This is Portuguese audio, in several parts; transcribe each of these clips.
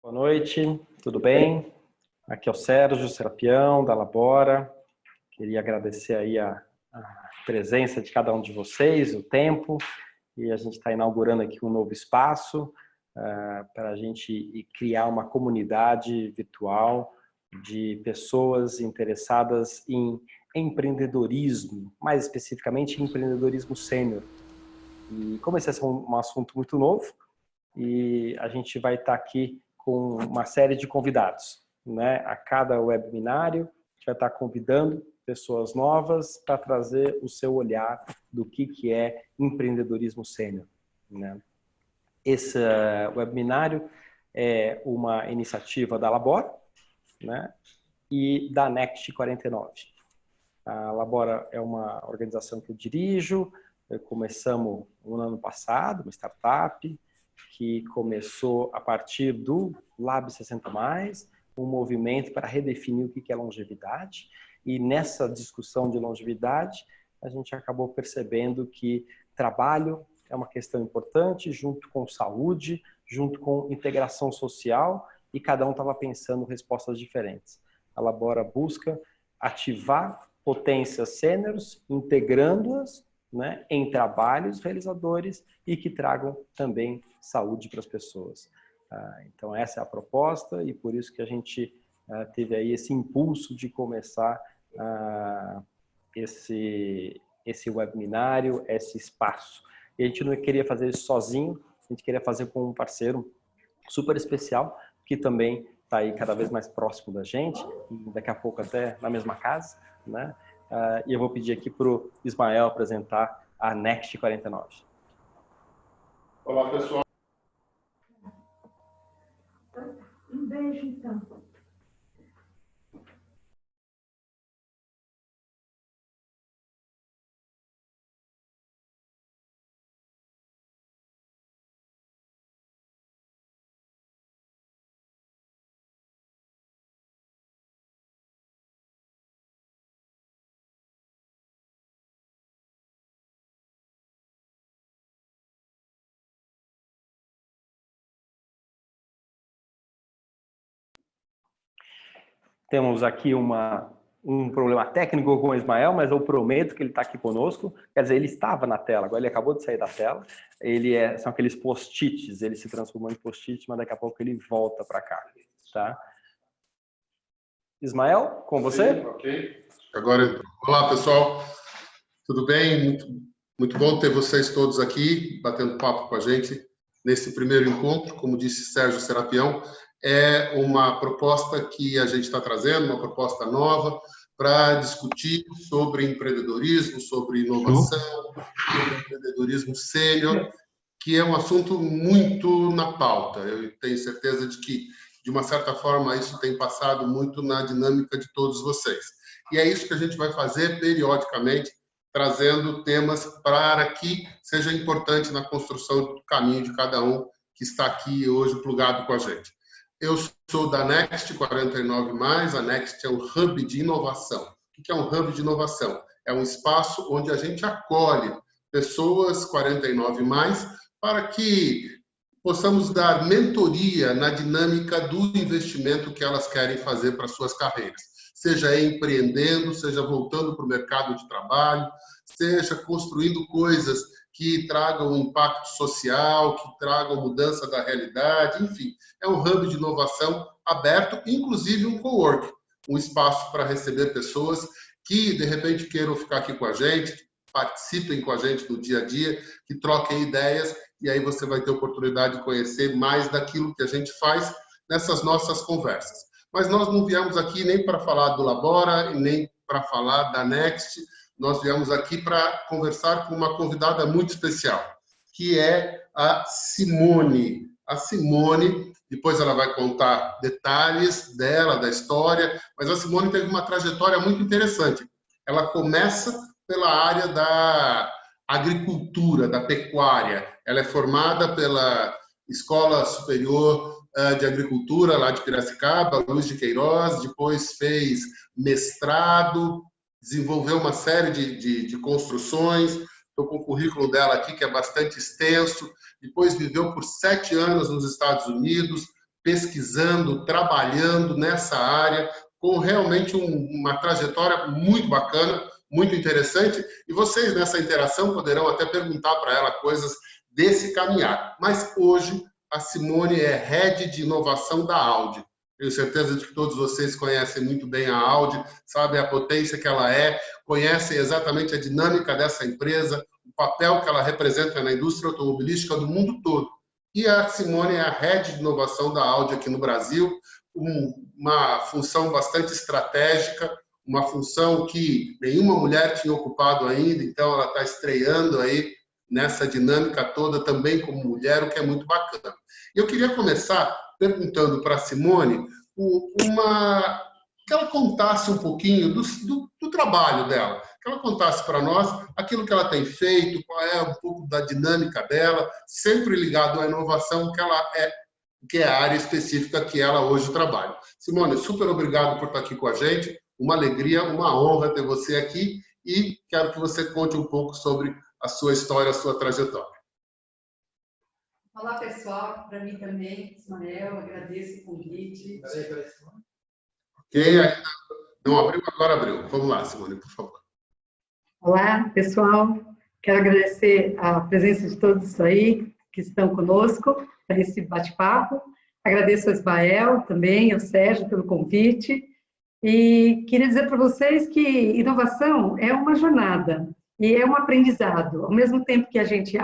Boa noite, tudo bem? Aqui é o Sérgio Serapião, da Labora. Queria agradecer aí a presença de cada um de vocês, o tempo, e a gente está inaugurando aqui um novo espaço para a gente criar uma comunidade virtual de pessoas interessadas em empreendedorismo, mais especificamente empreendedorismo sênior. E como esse é um assunto muito novo, e a gente vai estar aqui com uma série de convidados, né? A cada webinário, a gente vai estar convidando pessoas novas para trazer o seu olhar do que é empreendedorismo sênior, né? Esse webinário é uma iniciativa da Labora, né? E da Next 49. A Labora é uma organização que eu dirijo. Começamos no ano passado, uma startup, que começou a partir do Lab 60+, um movimento para redefinir o que é longevidade. E nessa discussão de longevidade, a gente acabou percebendo que trabalho é uma questão importante, junto com saúde, junto com integração social, e cada um estava pensando respostas diferentes. A Labora busca ativar potências sêniores, integrando-as, né, em trabalhos realizadores e que tragam também saúde para as pessoas. Então essa é a proposta e por isso que a gente teve aí esse impulso de começar esse webinário, esse espaço. E a gente não queria fazer isso sozinho, a gente queria fazer com um parceiro super especial, que também está aí cada vez mais próximo da gente, daqui a pouco até na mesma casa, né? E eu vou pedir aqui para o Ismael apresentar a Next 49. Olá, pessoal. Um beijo, então. Temos aqui um problema técnico com o Ismael, mas eu prometo que ele está aqui conosco. Quer dizer, ele estava na tela, agora ele acabou de sair da tela. São aqueles post-its, ele se transformou em post-it, mas daqui a pouco ele volta para cá. Tá? Ismael, com você? Sim, ok. Agora, olá, pessoal. Tudo bem? Muito bom ter vocês todos aqui, batendo papo com a gente nesse primeiro encontro. Como disse Sérgio Serapião, é uma proposta que a gente está trazendo, uma proposta nova para discutir sobre empreendedorismo, sobre inovação, sobre empreendedorismo sênior, que é um assunto muito na pauta. Eu tenho certeza de que, de uma certa forma, isso tem passado muito na dinâmica de todos vocês. E é isso que a gente vai fazer periodicamente, trazendo temas para que seja importante na construção do caminho de cada um que está aqui hoje plugado com a gente. Eu sou da Next 49+, a Next é um hub de inovação. O que é um hub de inovação? É um espaço onde a gente acolhe pessoas 49+, para que possamos dar mentoria na dinâmica do investimento que elas querem fazer para suas carreiras. Seja empreendendo, seja voltando para o mercado de trabalho, seja construindo coisas que tragam impacto social, que tragam mudança da realidade, enfim. É um hub de inovação aberto, inclusive um cowork, um espaço para receber pessoas que, de repente, queiram ficar aqui com a gente, participem com a gente no dia a dia, que troquem ideias, e aí você vai ter oportunidade de conhecer mais daquilo que a gente faz nessas nossas conversas. Mas nós não viemos aqui nem para falar do Labora, nem para falar da Next, nós viemos aqui para conversar com uma convidada muito especial, que é a Simone. A Simone, depois ela vai contar detalhes dela, da história, mas a Simone teve uma trajetória muito interessante. Ela começa pela área da agricultura, da pecuária. Ela é formada pela Escola Superior de Agricultura, lá de Piracicaba, Luiz de Queiroz, depois fez mestrado, desenvolveu uma série de construções. Estou com o currículo dela aqui, que é bastante extenso. Depois viveu por 7 anos nos Estados Unidos, pesquisando, trabalhando nessa área, com realmente uma trajetória muito bacana, muito interessante, e vocês nessa interação poderão até perguntar para ela coisas desse caminhar. Mas hoje a Simone é Head de Inovação da Audi. Tenho certeza de que todos vocês conhecem muito bem a Audi, sabem a potência que ela é, conhecem exatamente a dinâmica dessa empresa, o papel que ela representa na indústria automobilística do mundo todo. E a Simone é a Head de Inovação da Audi aqui no Brasil, uma função bastante estratégica, uma função que nenhuma mulher tinha ocupado ainda, então ela está estreando aí nessa dinâmica toda também como mulher, o que é muito bacana. Eu queria começar perguntando para a Simone que ela contasse um pouquinho do trabalho dela, que ela contasse para nós aquilo que ela tem feito, qual é um pouco da dinâmica dela, sempre ligado à inovação que é a área específica que ela hoje trabalha. Simone, super obrigado por estar aqui com a gente, uma alegria, uma honra ter você aqui e quero que você conte um pouco sobre a sua história, a sua trajetória. Olá, pessoal. Para mim também, Ismael, agradeço o convite. Quem ainda não abriu, agora abriu. Vamos lá, Simone, por favor. Olá, pessoal. Quero agradecer a presença de todos aí que estão conosco para esse bate-papo. Agradeço ao Ismael também, ao Sérgio pelo convite. E queria dizer para vocês que inovação é uma jornada e é um aprendizado. Ao mesmo tempo que a gente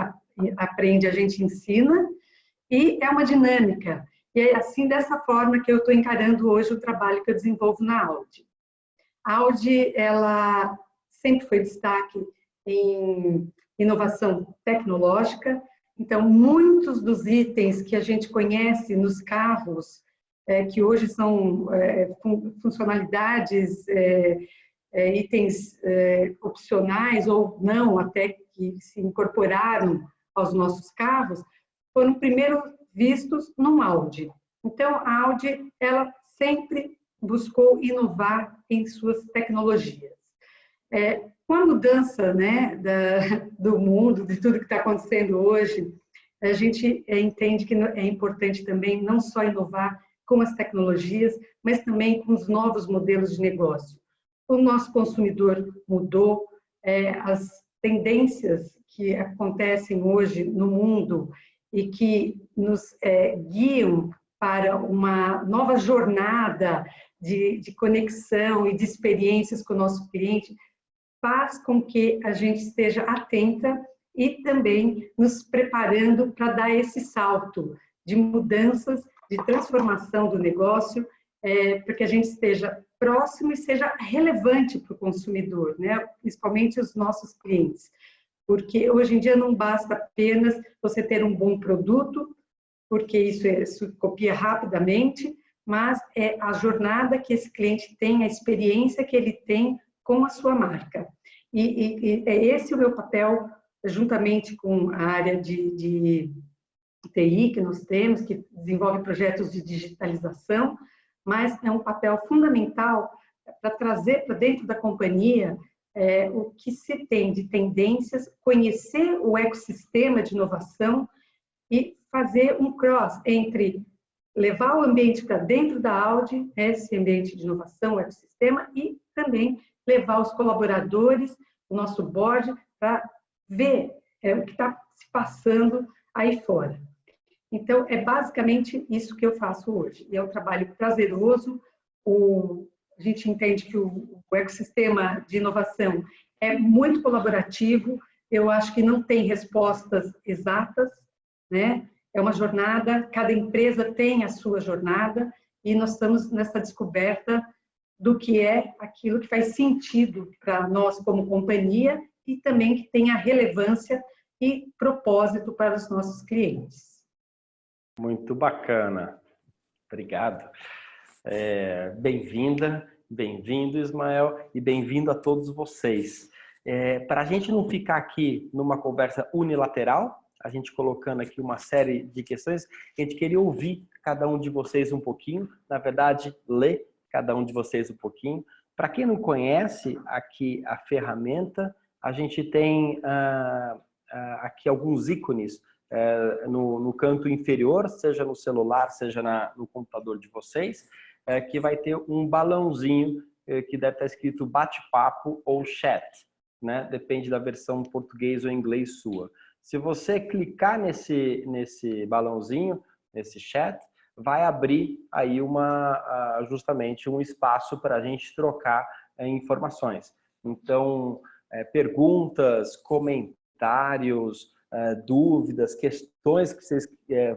aprende, a gente ensina, e é uma dinâmica. E é assim, dessa forma que eu estou encarando hoje o trabalho que eu desenvolvo na Audi. A Audi, ela sempre foi destaque em inovação tecnológica, então muitos dos itens que a gente conhece nos carros, que hoje são funcionalidades, itens opcionais ou não, até que se incorporaram aos nossos carros, foram primeiro vistos no Audi. Então, a Audi, ela sempre buscou inovar em suas tecnologias. Com a mudança, né, do mundo, de tudo que está acontecendo hoje, a gente entende que é importante também não só inovar com as tecnologias, mas também com os novos modelos de negócio. O nosso consumidor mudou, as tendências que acontecem hoje no mundo e que nos guiam para uma nova jornada de conexão e de experiências com o nosso cliente, faz com que a gente esteja atenta e também nos preparando para dar esse salto de mudanças, de transformação do negócio, para que a gente esteja próximo e seja relevante para o consumidor, né? Principalmente os nossos clientes. Porque hoje em dia não basta apenas você ter um bom produto, porque isso copia rapidamente, mas é a jornada que esse cliente tem, a experiência que ele tem com a sua marca. E é esse o meu papel, juntamente com a área de TI que nós temos, que desenvolve projetos de digitalização, mas é um papel fundamental para trazer para dentro da companhia o que se tem de tendências, conhecer o ecossistema de inovação e fazer um cross entre levar o ambiente para dentro da Audi, esse ambiente de inovação, o ecossistema, e também levar os colaboradores, o nosso board, para ver o que está se passando aí fora. Então, é basicamente isso que eu faço hoje. E é um trabalho prazeroso. A gente entende que o ecossistema de inovação é muito colaborativo. Eu acho que não tem respostas exatas, né? É uma jornada, cada empresa tem a sua jornada e nós estamos nessa descoberta do que é aquilo que faz sentido para nós como companhia e também que tenha relevância e propósito para os nossos clientes. Muito bacana. Obrigado. Bem-vinda, bem-vindo, Ismael, e bem-vindo a todos vocês. Para a gente não ficar aqui numa conversa unilateral, a gente colocando aqui uma série de questões, a gente queria ouvir cada um de vocês um pouquinho, na verdade, ler cada um de vocês um pouquinho. Para quem não conhece aqui a ferramenta, a gente tem aqui alguns ícones no canto inferior, seja no celular, seja no computador de vocês, que vai ter um balãozinho que deve estar escrito bate-papo ou chat, né? Depende da versão português ou inglês sua. Se você clicar nesse balãozinho, nesse chat, vai abrir aí justamente um espaço para a gente trocar informações. Então, perguntas, comentários, dúvidas, questões que vocês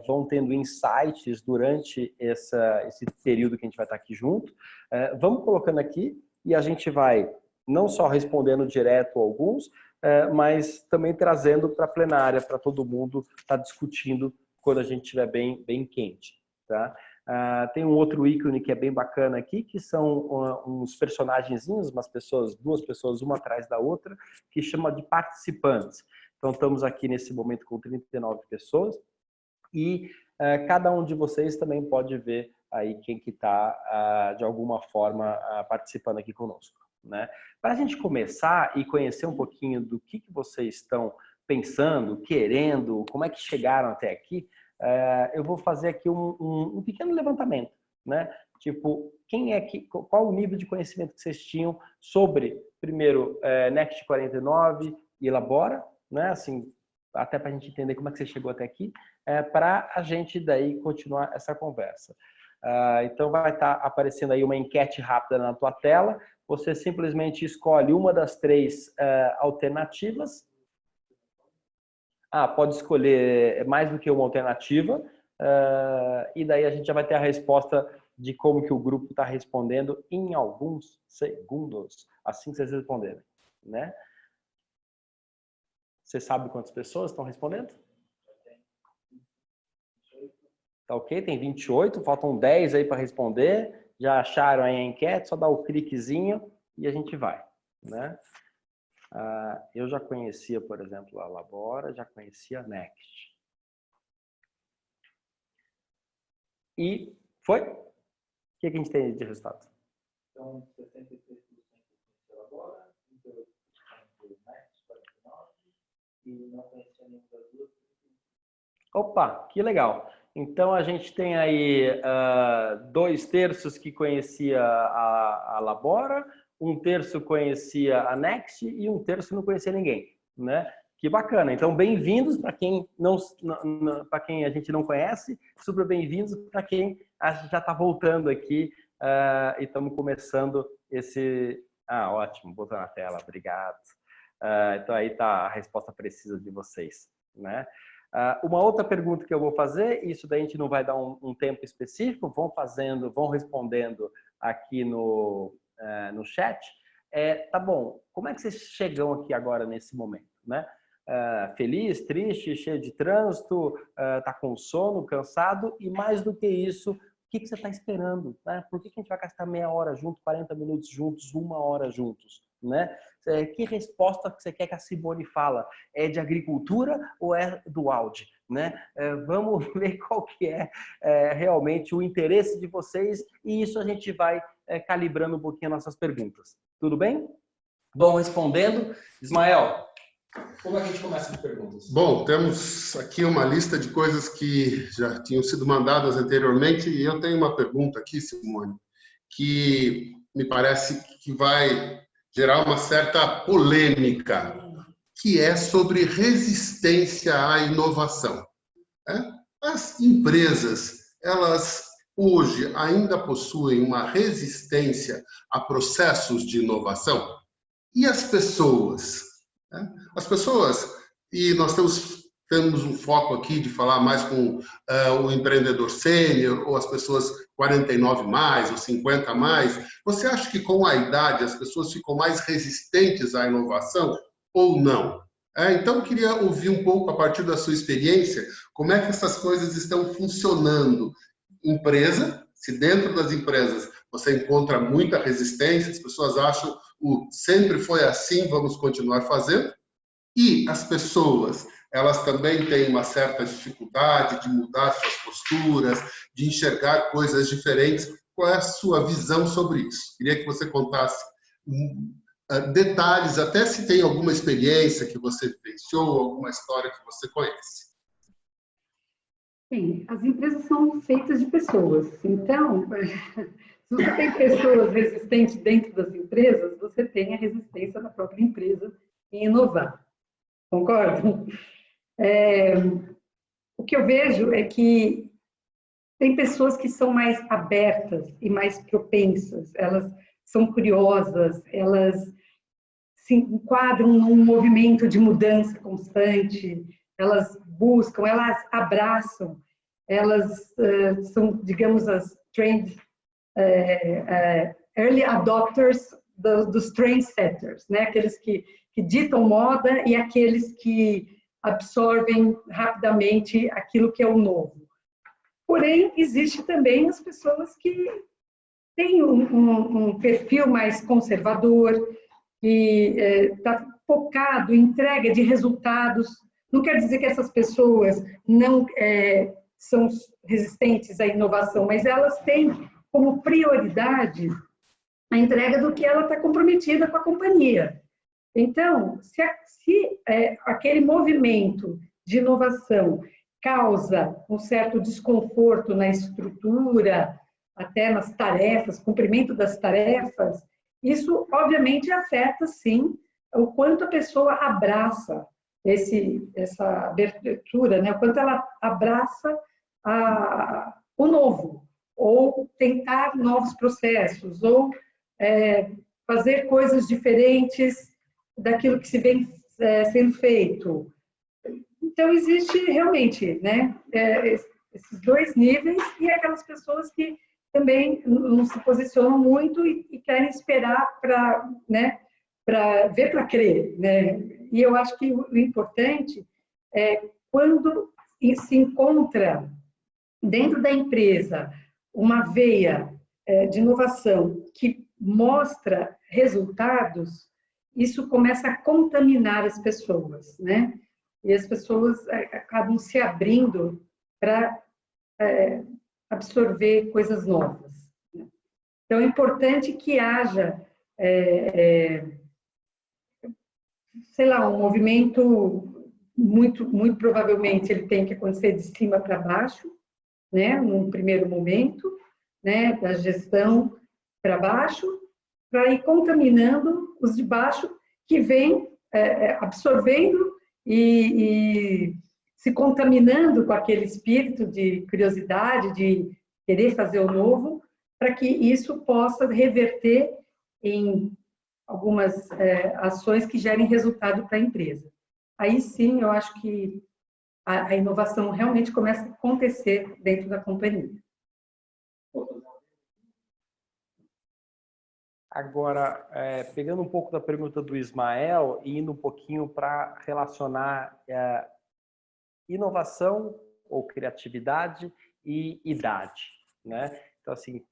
vão tendo insights durante esse período que a gente vai estar aqui junto, vamos colocando aqui e a gente vai não só respondendo direto a alguns, mas também trazendo para a plenária, para todo mundo estar discutindo quando a gente estiver bem quente. Tá? Tem um outro ícone que é bem bacana aqui, que são uns personagenzinhos, duas pessoas, uma atrás da outra, que chama de participantes. Então, estamos aqui nesse momento com 39 pessoas e cada um de vocês também pode ver aí quem que está, de alguma forma, participando aqui conosco. Né? Para a gente começar e conhecer um pouquinho do que vocês estão pensando, querendo, como é que chegaram até aqui, eu vou fazer aqui um pequeno levantamento, né? Tipo, qual o nível de conhecimento que vocês tinham sobre, primeiro, Next 49 e Elabora, né? Assim, até para a gente entender como é que você chegou até aqui, para a gente daí continuar essa conversa. Então vai estar aparecendo aí uma enquete rápida na tua tela. Você simplesmente escolhe uma das 3 alternativas. Pode escolher mais do que uma alternativa, e daí a gente já vai ter a resposta de como que o grupo está respondendo em alguns segundos, assim que vocês responderem, né? Você sabe quantas pessoas estão respondendo? Tá ok? Tem 28, faltam 10 aí para responder. Já acharam aí a enquete? Só dá o cliquezinho e a gente vai, né? Eu já conhecia, por exemplo, a Elabora, já conhecia a Next. E foi? O que a gente tem de resultado? Então, 63% conhecia a Elabora, 28% Next, 49%, e não conhecia nenhuma das duas. Opa, que legal. Então, a gente tem aí 2/3 que conhecia a Elabora, 1/3 conhecia a Next e 1/3 não conhecia ninguém, né? Que bacana. Então, bem-vindos para quem para quem a gente não conhece, super bem-vindos para quem já está voltando aqui e estamos começando esse... ótimo, botou na tela, obrigado. Então, aí está a resposta precisa de vocês, né? Uma outra pergunta que eu vou fazer, isso daí a gente não vai dar um tempo específico, vão respondendo aqui no chat. Tá bom, como é que vocês chegam aqui agora nesse momento, né? Feliz, triste, cheio de trânsito, tá com sono, cansado e mais do que isso, o que você está esperando, né? Por que a gente vai gastar meia hora junto, 40 minutos juntos, 1 hora juntos, né? Que resposta que você quer que a Simone fala? É de agricultura ou é do Audi, né? Vamos ver qual que é realmente o interesse de vocês e isso a gente vai calibrando um pouquinho nossas perguntas. Tudo bem? Vão respondendo. Ismael, como é que a gente começa as perguntas? Bom, temos aqui uma lista de coisas que já tinham sido mandadas anteriormente e eu tenho uma pergunta aqui, Simone, que me parece que vai gerar uma certa polêmica, que é sobre resistência à inovação. As empresas, elas hoje ainda possuem uma resistência a processos de inovação? E as pessoas? As pessoas, e nós temos um foco aqui de falar mais com o empreendedor sênior, ou as pessoas 49 mais, ou 50 mais. Você acha que com a idade as pessoas ficam mais resistentes à inovação ou não? Então, eu queria ouvir um pouco, a partir da sua experiência, como é que essas coisas estão funcionando. Empresa, se dentro das empresas você encontra muita resistência, as pessoas acham sempre foi assim, vamos continuar fazendo. E as pessoas, elas também têm uma certa dificuldade de mudar suas posturas, de enxergar coisas diferentes. Qual é a sua visão sobre isso? Queria que você contasse detalhes, até se tem alguma experiência que você vivenciou, alguma história que você conhece. Sim, as empresas são feitas de pessoas. Então, se você tem pessoas resistentes dentro das empresas, você tem a resistência da própria empresa em inovar. Concordam? O que eu vejo é que tem pessoas que são mais abertas e mais propensas, elas são curiosas, elas se enquadram num movimento de mudança constante, elas buscam, elas abraçam, elas são, digamos, as trend, early adopters dos trendsetters, né? Aqueles que ditam moda e aqueles que absorvem rapidamente aquilo que é o novo. Porém, existe também as pessoas que têm um perfil mais conservador, que está focado em entrega de resultados. Não quer dizer que essas pessoas não são resistentes à inovação, mas elas têm como prioridade a entrega do que ela está comprometida com a companhia. Então, se aquele movimento de inovação causa um certo desconforto na estrutura, até nas tarefas, cumprimento das tarefas, isso obviamente afeta, sim, o quanto a pessoa abraça essa abertura, né? O quanto ela abraça o novo, ou tentar novos processos, ou fazer coisas diferentes daquilo que se vem sendo feito. Então, existe realmente, né, esses dois níveis, e aquelas pessoas que também não se posicionam muito e querem esperar para, né, para ver para crer, né? E eu acho que o importante é quando se encontra dentro da empresa uma veia de inovação que mostra resultados, isso começa a contaminar as pessoas, né? E as pessoas acabam se abrindo para absorver coisas novas. Então, é importante que haja, sei lá, um movimento, muito provavelmente ele tem que acontecer de cima para baixo, né, num primeiro momento, né, da gestão para baixo, para ir contaminando os de baixo, que vêm absorvendo e se contaminando com aquele espírito de curiosidade, de querer fazer o novo, para que isso possa reverter em algumas ações que gerem resultado para a empresa. Aí sim, eu acho que a inovação realmente começa a acontecer dentro da companhia. Agora, pegando um pouco da pergunta do Ismael e indo um pouquinho para relacionar inovação ou criatividade e idade, né? Então, assim,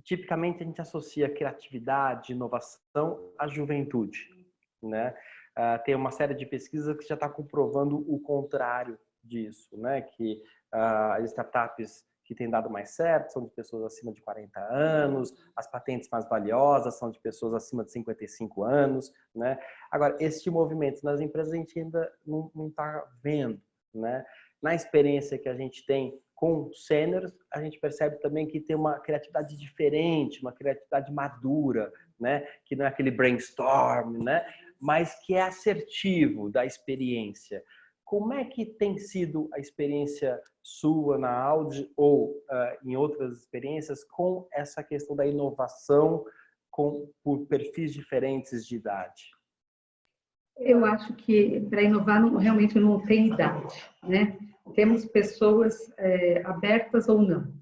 tipicamente a gente associa criatividade, inovação à juventude, né? Tem uma série de pesquisas que já está comprovando o contrário disso, né? Que as startups que têm dado mais certo são de pessoas acima de 40 anos, as patentes mais valiosas são de pessoas acima de 55 anos, né? Agora, este movimento nas empresas a gente ainda não está vendo, né? Na experiência que a gente tem com sêniores, a gente percebe também que tem uma criatividade diferente, uma criatividade madura, né? Que não é aquele brainstorm, né? Mas que é assertivo da experiência. Como é que tem sido a experiência sua na Audi ou em outras experiências com essa questão da inovação por perfis diferentes de idade? Eu acho que para inovar realmente não tem idade, né? Temos pessoas abertas ou não.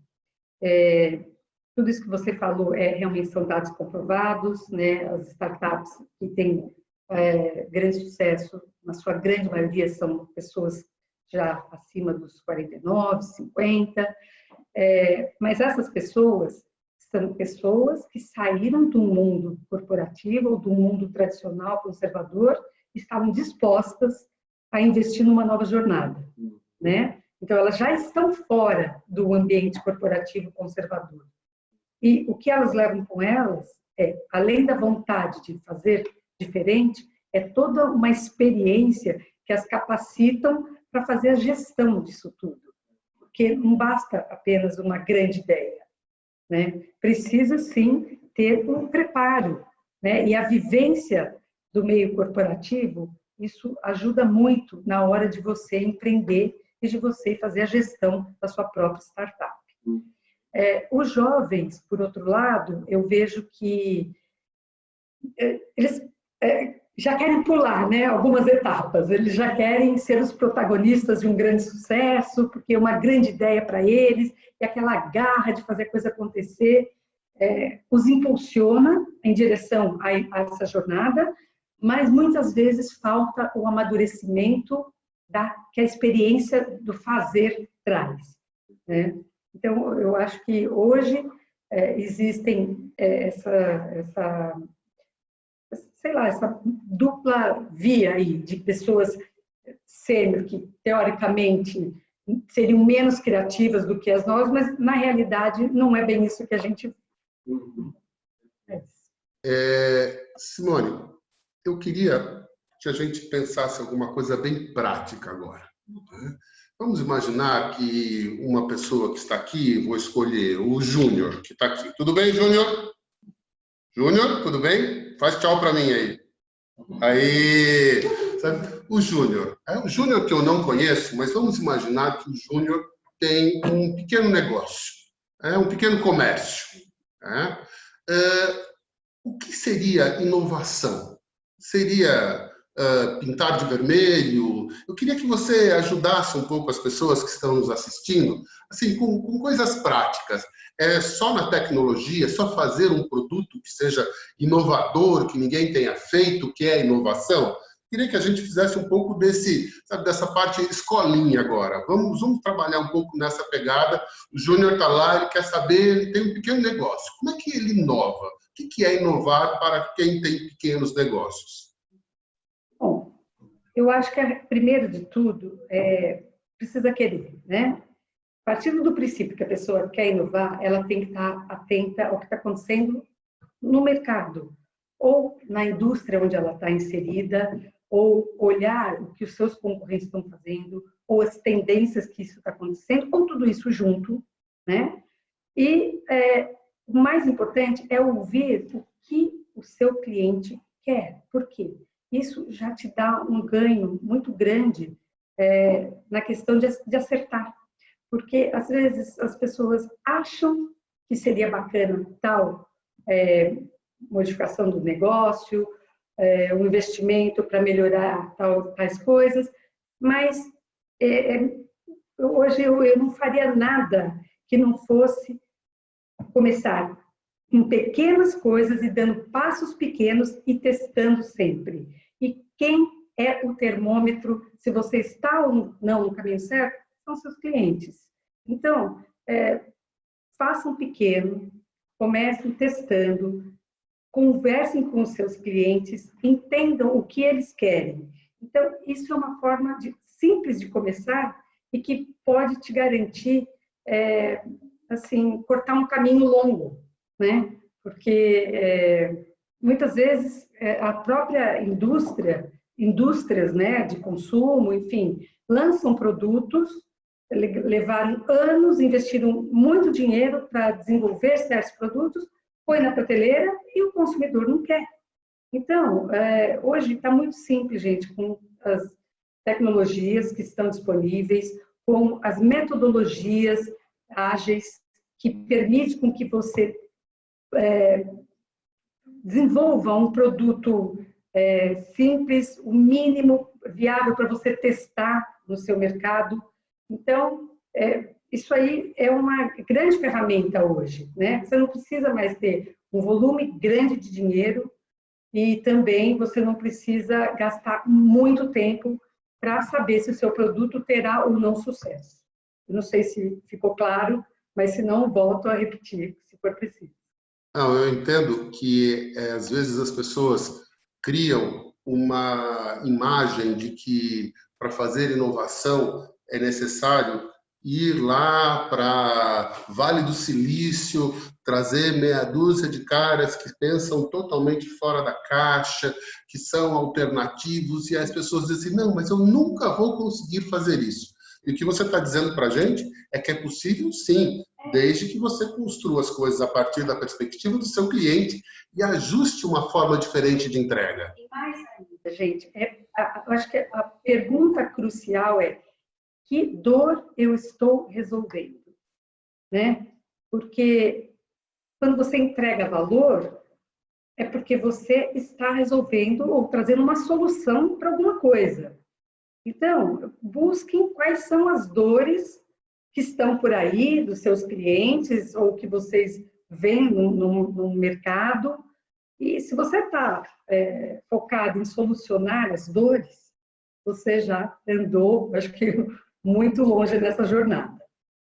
Tudo isso que você falou realmente são dados comprovados, né? As startups que têm grande sucesso, na sua grande maioria, são pessoas já acima dos 49, 50, mas essas pessoas são pessoas que saíram do mundo corporativo ou do mundo tradicional conservador e estavam dispostas a investir numa nova jornada, né? Então, elas já estão fora do ambiente corporativo conservador. E o que elas levam com elas além da vontade de fazer diferente, é toda uma experiência que as capacitam para fazer a gestão disso tudo. porque não basta apenas uma grande ideia, né? Precisa, sim, ter um preparo, né? E a vivência do meio corporativo, isso ajuda muito na hora de você empreender e de você fazer a gestão da sua própria startup. Os jovens, por outro lado, eu vejo que eles já querem pular, né, algumas etapas, eles já querem ser os protagonistas de um grande sucesso, porque é uma grande ideia para eles, e aquela garra de fazer a coisa acontecer os impulsiona em direção a essa jornada, mas muitas vezes falta o amadurecimento que a experiência do fazer traz, né? Então, eu acho que hoje existem essa dupla via aí de pessoas sênior que, teoricamente, seriam menos criativas do que as nós, mas, na realidade, não é bem isso que a gente... Simone, eu queria que a gente pensasse alguma coisa bem prática agora, né? Vamos imaginar que uma pessoa que está aqui, vou escolher o Júnior, que está aqui. Tudo bem, Júnior? Júnior, tudo bem? Faz tchau para mim aí. Aí, sabe? O Júnior. O Júnior que eu não conheço, mas vamos imaginar que o Júnior tem um pequeno negócio, um pequeno comércio. O que seria inovação? Seria pintar de vermelho? Eu queria que você ajudasse um pouco as pessoas que estão nos assistindo, assim, com coisas práticas. É só na tecnologia, só fazer um produto que seja inovador, que ninguém tenha feito, que é inovação? Queria que a gente fizesse um pouco dessa parte escolinha agora. Vamos trabalhar um pouco nessa pegada. O Júnior está lá, ele quer saber, ele tem um pequeno negócio. Como é que ele inova? O que é inovar para quem tem pequenos negócios? Bom, eu acho que, primeiro de tudo, precisa querer, né? Partindo do princípio que a pessoa quer inovar, ela tem que estar atenta ao que está acontecendo no mercado, ou na indústria onde ela está inserida, ou olhar o que os seus concorrentes estão fazendo, ou as tendências que isso está acontecendo, ou tudo isso junto, né? E o mais importante é ouvir o que o seu cliente quer. Por quê? Isso já te dá um ganho muito grande na questão de acertar. Porque, às vezes, as pessoas acham que seria bacana tal modificação do negócio, um investimento para melhorar tais coisas, mas hoje eu não faria nada que não fosse começar com pequenas coisas e dando passos pequenos e testando sempre. E quem é o termômetro, se você está ou não no caminho certo, são seus clientes. Então, façam pequeno, comecem testando, conversem com os seus clientes, entendam o que eles querem. Então, isso é uma forma simples de começar e que pode te garantir, assim, cortar um caminho longo, né? Porque muitas vezes a própria indústrias, né, de consumo, enfim, lançam produtos, levaram anos, investiram muito dinheiro para desenvolver certos produtos, põe na prateleira e o consumidor não quer. Então, hoje está muito simples, gente, com as tecnologias que estão disponíveis, com as metodologias ágeis que permitem com que você desenvolva um produto simples, o mínimo viável para você testar no seu mercado. Então, isso aí é uma grande ferramenta hoje, né? Você não precisa mais ter um volume grande de dinheiro e também você não precisa gastar muito tempo para saber se o seu produto terá ou não sucesso. Eu não sei se ficou claro, mas se não, volto a repetir, se for preciso. Não, eu entendo que, às vezes, as pessoas criam uma imagem de que, para fazer inovação, é necessário ir lá para Vale do Silício, trazer meia dúzia de caras que pensam totalmente fora da caixa, que são alternativos, e as pessoas dizem, não, mas eu nunca vou conseguir fazer isso. E o que você está dizendo para a gente é que é possível, sim, desde que você construa as coisas a partir da perspectiva do seu cliente e ajuste uma forma diferente de entrega. E mais ainda, gente, eu acho que a pergunta crucial é: que dor eu estou resolvendo? Né? Porque quando você entrega valor, é porque você está resolvendo ou trazendo uma solução para alguma coisa. Então, busquem quais são as dores que estão por aí dos seus clientes ou que vocês veem no mercado. E se você está focado em solucionar as dores, você já andou, acho que, muito longe nessa jornada,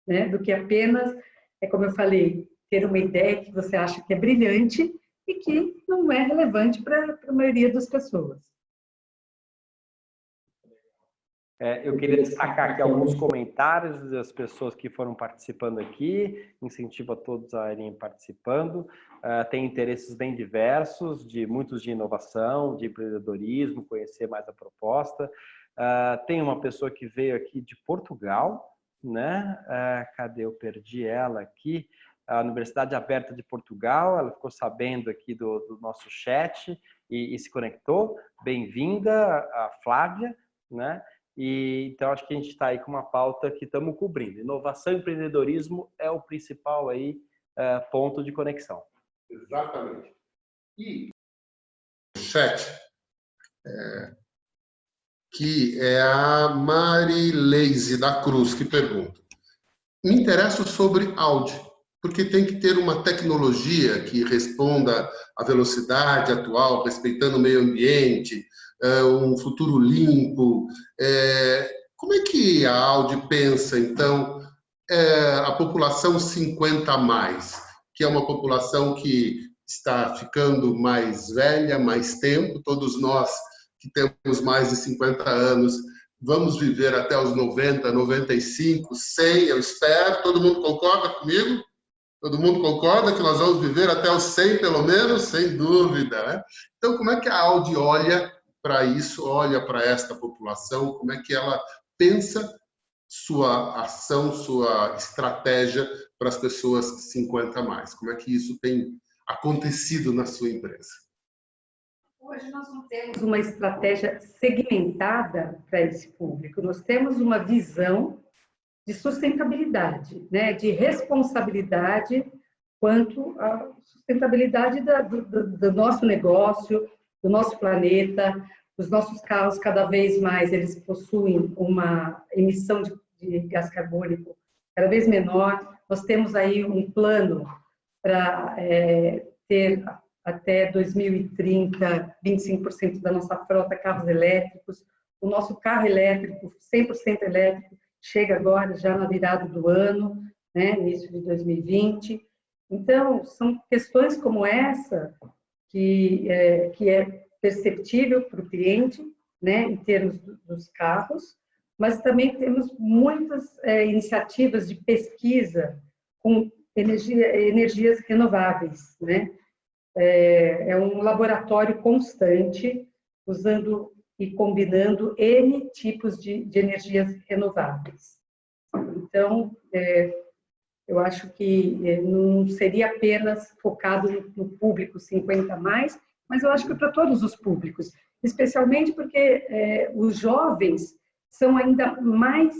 né? Do que apenas, como eu falei, ter uma ideia que você acha que é brilhante e que não é relevante para a maioria das pessoas. Eu queria destacar aqui alguns comentários das pessoas que foram participando aqui, incentivo a todos a irem participando. Tem interesses bem diversos, muitos de inovação, de empreendedorismo, conhecer mais a proposta. Tem uma pessoa que veio aqui de Portugal, né? Cadê? Eu perdi ela aqui. A Universidade Aberta de Portugal, ela ficou sabendo aqui do nosso chat e se conectou. Bem-vinda, a Flávia, né? E então acho que a gente está aí com uma pauta que estamos cobrindo. Inovação e empreendedorismo é o principal aí ponto de conexão. Exatamente. E o chat, que é a Marileise da Cruz que pergunta: me interesso sobre áudio, porque tem que ter uma tecnologia que responda à velocidade atual, respeitando o meio ambiente, um futuro limpo. Como é que a Audi pensa, então, a população 50 a mais, que é uma população que está ficando mais velha, mais tempo, todos nós que temos mais de 50 anos, vamos viver até os 90, 95, 100, eu espero. Todo mundo concorda comigo? Todo mundo concorda que nós vamos viver até os 100, pelo menos? Sem dúvida, né? Então, como é que a Audi olha para isso, olha para esta população? Como é que ela pensa sua ação, sua estratégia para as pessoas 50 a mais? Como é que isso tem acontecido na sua empresa? Hoje nós não temos uma estratégia segmentada para esse público, nós temos uma visão de sustentabilidade, né? De responsabilidade quanto à sustentabilidade do nosso negócio, do nosso planeta. Os nossos carros, cada vez mais, eles possuem uma emissão de gás carbônico cada vez menor. Nós temos aí um plano para ter até 2030, 25% da nossa frota carros elétricos. O nosso carro elétrico, 100% elétrico, chega agora já na virada do ano, né, início de 2020. Então, são questões como essa que é perceptível para o cliente, né, em termos dos carros, mas também temos muitas iniciativas de pesquisa com energias renováveis, né? É um laboratório constante, usando e combinando N tipos de energias renováveis. Então, eu acho que não seria apenas focado no público 50 a mais, mas eu acho que para todos os públicos, especialmente porque os jovens são ainda mais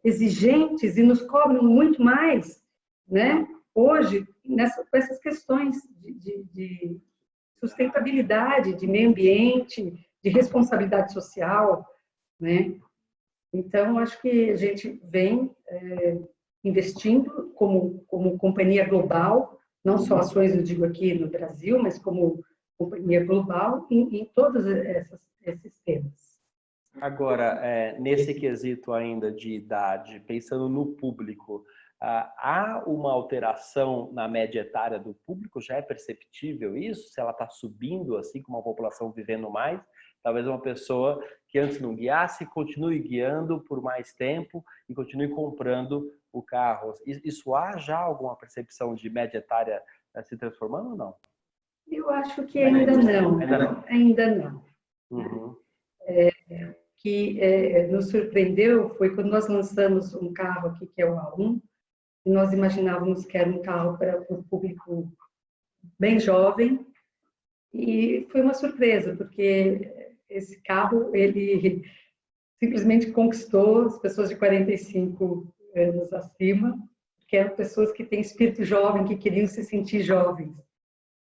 exigentes e nos cobram muito mais, né? Hoje, com essas questões de sustentabilidade, de meio ambiente, de responsabilidade social, né? Então, acho que a gente vem investindo como companhia global, não só ações, eu digo aqui no Brasil, mas como companhia global em todos esses temas. Agora, nesse quesito ainda de idade, pensando no público, há uma alteração na média etária do público? Já é perceptível isso? Se ela está subindo, assim como a população vivendo mais? Talvez uma pessoa que antes não guiasse, continue guiando por mais tempo e continue comprando o carro. Isso há já alguma percepção de média etária se transformando ou não? Eu acho que ainda não. Ainda não. Ainda não. Uhum. que nos surpreendeu foi quando nós lançamos um carro aqui, que é o A1, e nós imaginávamos que era um carro para o público bem jovem, e foi uma surpresa, porque esse carro, ele simplesmente conquistou as pessoas de 45 anos acima, que eram pessoas que têm espírito jovem, que queriam se sentir jovens,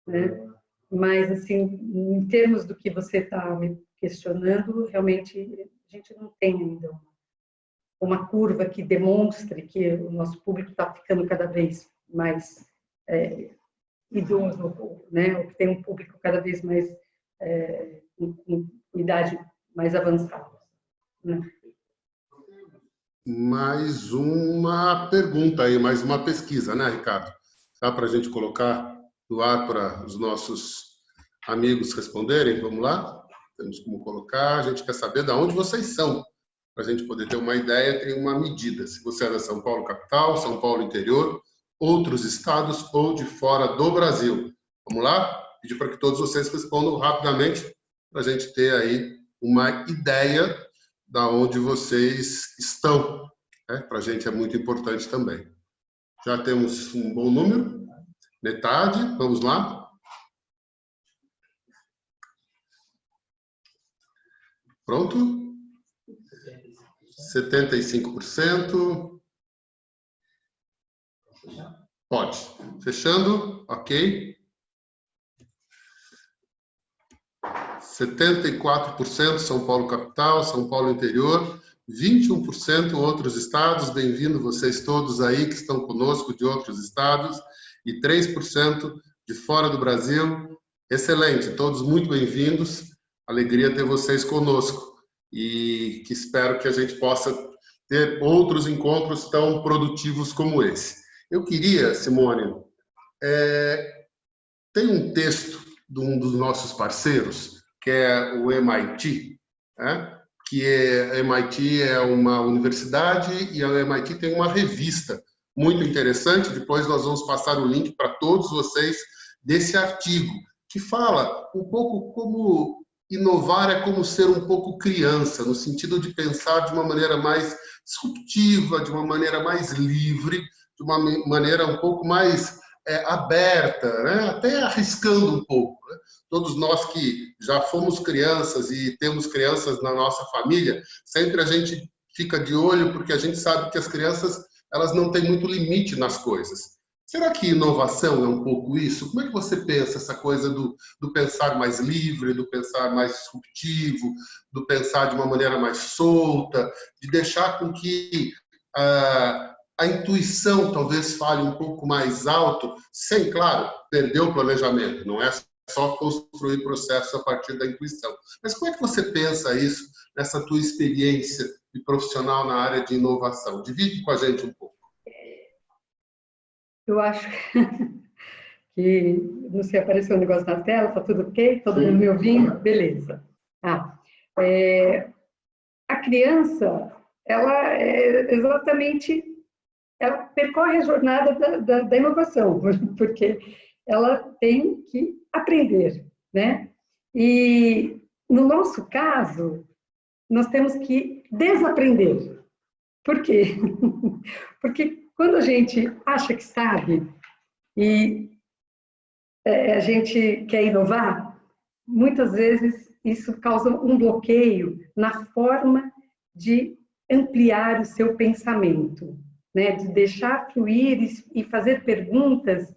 né? Mas, assim, em termos do que você está me questionando, realmente a gente não tem ainda uma curva que demonstre que o nosso público está ficando cada vez mais idoso, né? Ou que tem um público cada vez mais com idade mais avançada, né? Mais uma pergunta aí, mais uma pesquisa, né, Ricardo? Dá para a gente colocar no ar para os nossos amigos responderem? Vamos lá? Temos como colocar. A gente quer saber de onde vocês são, para a gente poder ter uma ideia, ter uma medida. Se você é da São Paulo capital, São Paulo interior, outros estados ou de fora do Brasil. Vamos lá? Pedir para que todos vocês respondam rapidamente, para a gente ter aí uma ideia da onde vocês estão, né? Para a gente é muito importante também. Já temos um bom número, metade, vamos lá. Pronto? 75%. Pode. Fechando, ok. 74% São Paulo capital, São Paulo interior, 21% outros estados, bem-vindo vocês todos aí que estão conosco de outros estados, e 3% de fora do Brasil. Excelente, todos muito bem-vindos, alegria ter vocês conosco, e que espero que a gente possa ter outros encontros tão produtivos como esse. Eu queria, Simone, tem um texto de um dos nossos parceiros, que é o MIT, né? Que a MIT é uma universidade e a MIT tem uma revista muito interessante. Depois nós vamos passar o link para todos vocês desse artigo, que fala um pouco como inovar é como ser um pouco criança, no sentido de pensar de uma maneira mais disruptiva, de uma maneira mais livre, de uma maneira um pouco mais aberta, né? Até arriscando um pouco, né? Todos nós que já fomos crianças e temos crianças na nossa família, sempre a gente fica de olho porque a gente sabe que as crianças elas não têm muito limite nas coisas. Será que inovação é um pouco isso? Como é que você pensa essa coisa do pensar mais livre, do pensar mais disruptivo, do pensar de uma maneira mais solta, de deixar com que a intuição talvez fale um pouco mais alto, sem, claro, perder o planejamento, não é só construir processos a partir da intuição. Mas como é que você pensa isso nessa tua experiência de profissional na área de inovação? Divide com a gente um pouco. Eu acho que, não sei, apareceu um negócio na tela, tá tudo ok? Todo mundo me ouvindo? Beleza. A criança, ela exatamente, ela percorre a jornada da inovação, porque ela tem que aprender, né? E, no nosso caso, nós temos que desaprender. Por quê? Porque quando a gente acha que sabe e a gente quer inovar, muitas vezes isso causa um bloqueio na forma de ampliar o seu pensamento, né? De deixar fluir e fazer perguntas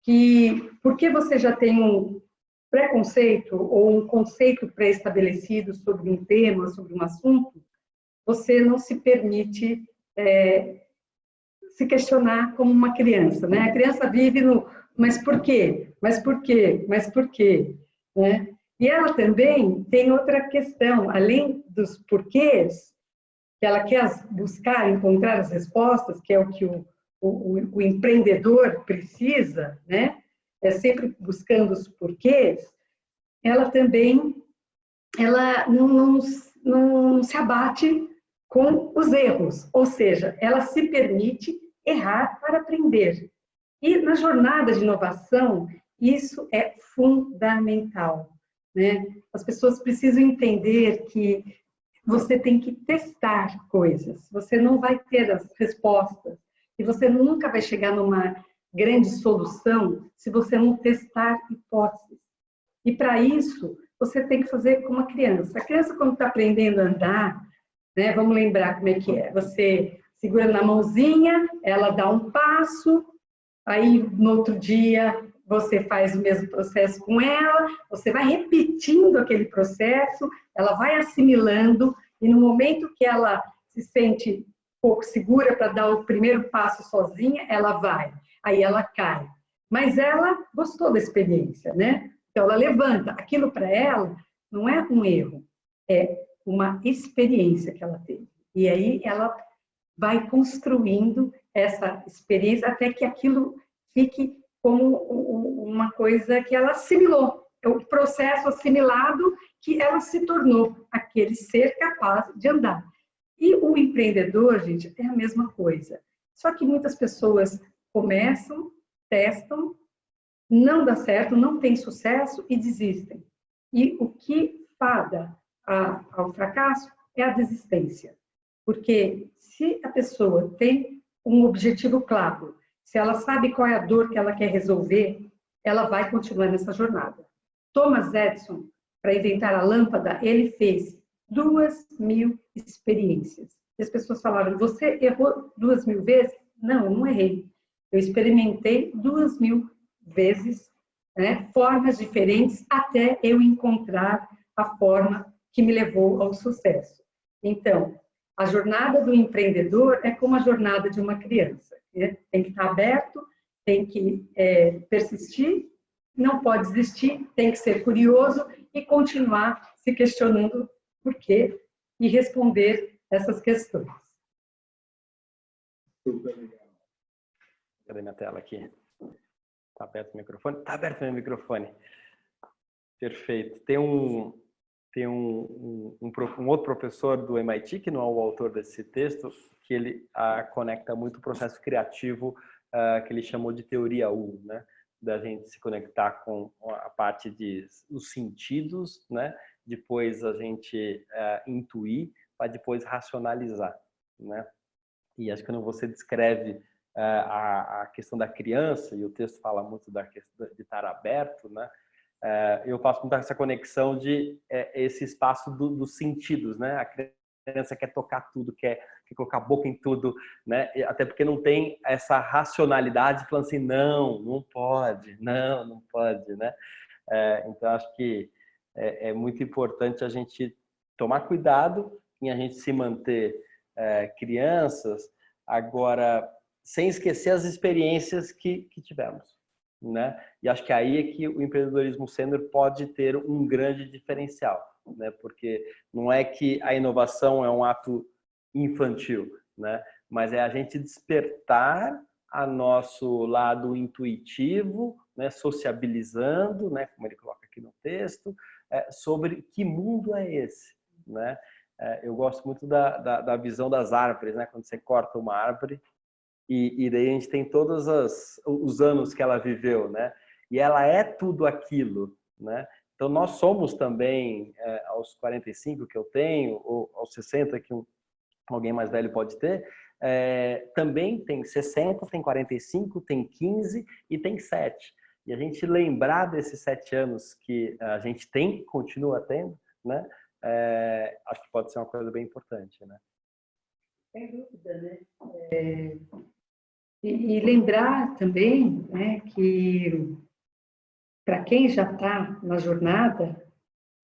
que, porque você já tem um preconceito ou um conceito pré-estabelecido sobre um tema, sobre um assunto, você não se permite se questionar como uma criança, né? A criança vive no mas por quê? Mas por quê? Mas por quê? Né? E ela também tem outra questão, além dos porquês, que ela quer buscar, encontrar as respostas, que é o que o empreendedor precisa, né? É sempre buscando os porquês. Ela também não se abate com os erros, ou seja, ela se permite errar para aprender. E na jornada de inovação, isso é fundamental, né? As pessoas precisam entender que você tem que testar coisas. Você não vai ter as respostas e você nunca vai chegar numa grande solução se você não testar hipóteses. E para isso, você tem que fazer como a criança. A criança, quando está aprendendo a andar, né, vamos lembrar como é que é. Você segura na mãozinha, ela dá um passo, aí no outro dia você faz o mesmo processo com ela, você vai repetindo aquele processo, ela vai assimilando, e no momento que ela se sente um pouco segura para dar o primeiro passo sozinha, ela vai, aí ela cai. Mas ela gostou da experiência, né? Então ela levanta. Aquilo para ela não é um erro, é uma experiência que ela teve. E aí ela vai construindo essa experiência até que aquilo fique como uma coisa que ela assimilou, é o processo assimilado que ela se tornou aquele ser capaz de andar. E o empreendedor, gente, é a mesma coisa. Só que muitas pessoas começam, testam, não dá certo, não tem sucesso e desistem. E o que fada ao fracasso é a desistência. Porque se a pessoa tem um objetivo claro, se ela sabe qual é a dor que ela quer resolver, ela vai continuar nessa jornada. Thomas Edison, para inventar a lâmpada, ele fez 2.000 experiências. E as pessoas falaram, você errou 2.000 vezes? Não, eu não errei. Eu experimentei 2.000 vezes, né, formas diferentes, até eu encontrar a forma que me levou ao sucesso. Então, a jornada do empreendedor é como a jornada de uma criança. Né? Tem que estar aberto, tem que persistir, não pode desistir, tem que ser curioso e continuar se questionando por quê e responder essas questões. Super legal. Cadê minha tela aqui? Está aberto o microfone? Está aberto o meu microfone. Perfeito. Tem um outro professor do MIT, que não é o autor desse texto, que ele conecta muito o processo criativo, que ele chamou de teoria U, né? Da gente se conectar com a parte dos sentidos, né? Depois a gente intuir, para depois racionalizar, né? E acho que quando você descreve a questão da criança, e o texto fala muito da questão de estar aberto, né? Eu faço muito essa conexão de esse espaço dos sentidos, né? A criança quer tocar tudo, quer colocar a boca em tudo, né? Até porque não tem essa racionalidade falando assim, não pode, não pode, né? Então acho que é muito importante a gente tomar cuidado em a gente se manter crianças, agora sem esquecer as experiências que tivemos, né? E acho que aí é que o empreendedorismo sênior pode ter um grande diferencial, né? Porque não é que a inovação é um ato infantil, né? Mas é a gente despertar a nosso lado intuitivo, né? Sociabilizando, né? Como ele coloca aqui no texto, sobre que mundo é esse, né? Eu gosto muito da visão das árvores, né? Quando você corta uma árvore, e daí a gente tem todos os anos que ela viveu, né? E ela é tudo aquilo, né? Então nós somos também, aos 45 que eu tenho, ou aos 60 que alguém mais velho pode ter, também tem 60, tem 45, tem 15 e tem 7. E a gente lembrar desses 7 anos que a gente tem, continua tendo, né? Acho que pode ser uma coisa bem importante, né? Sem dúvida, né? E lembrar também, né, que para quem já está na jornada,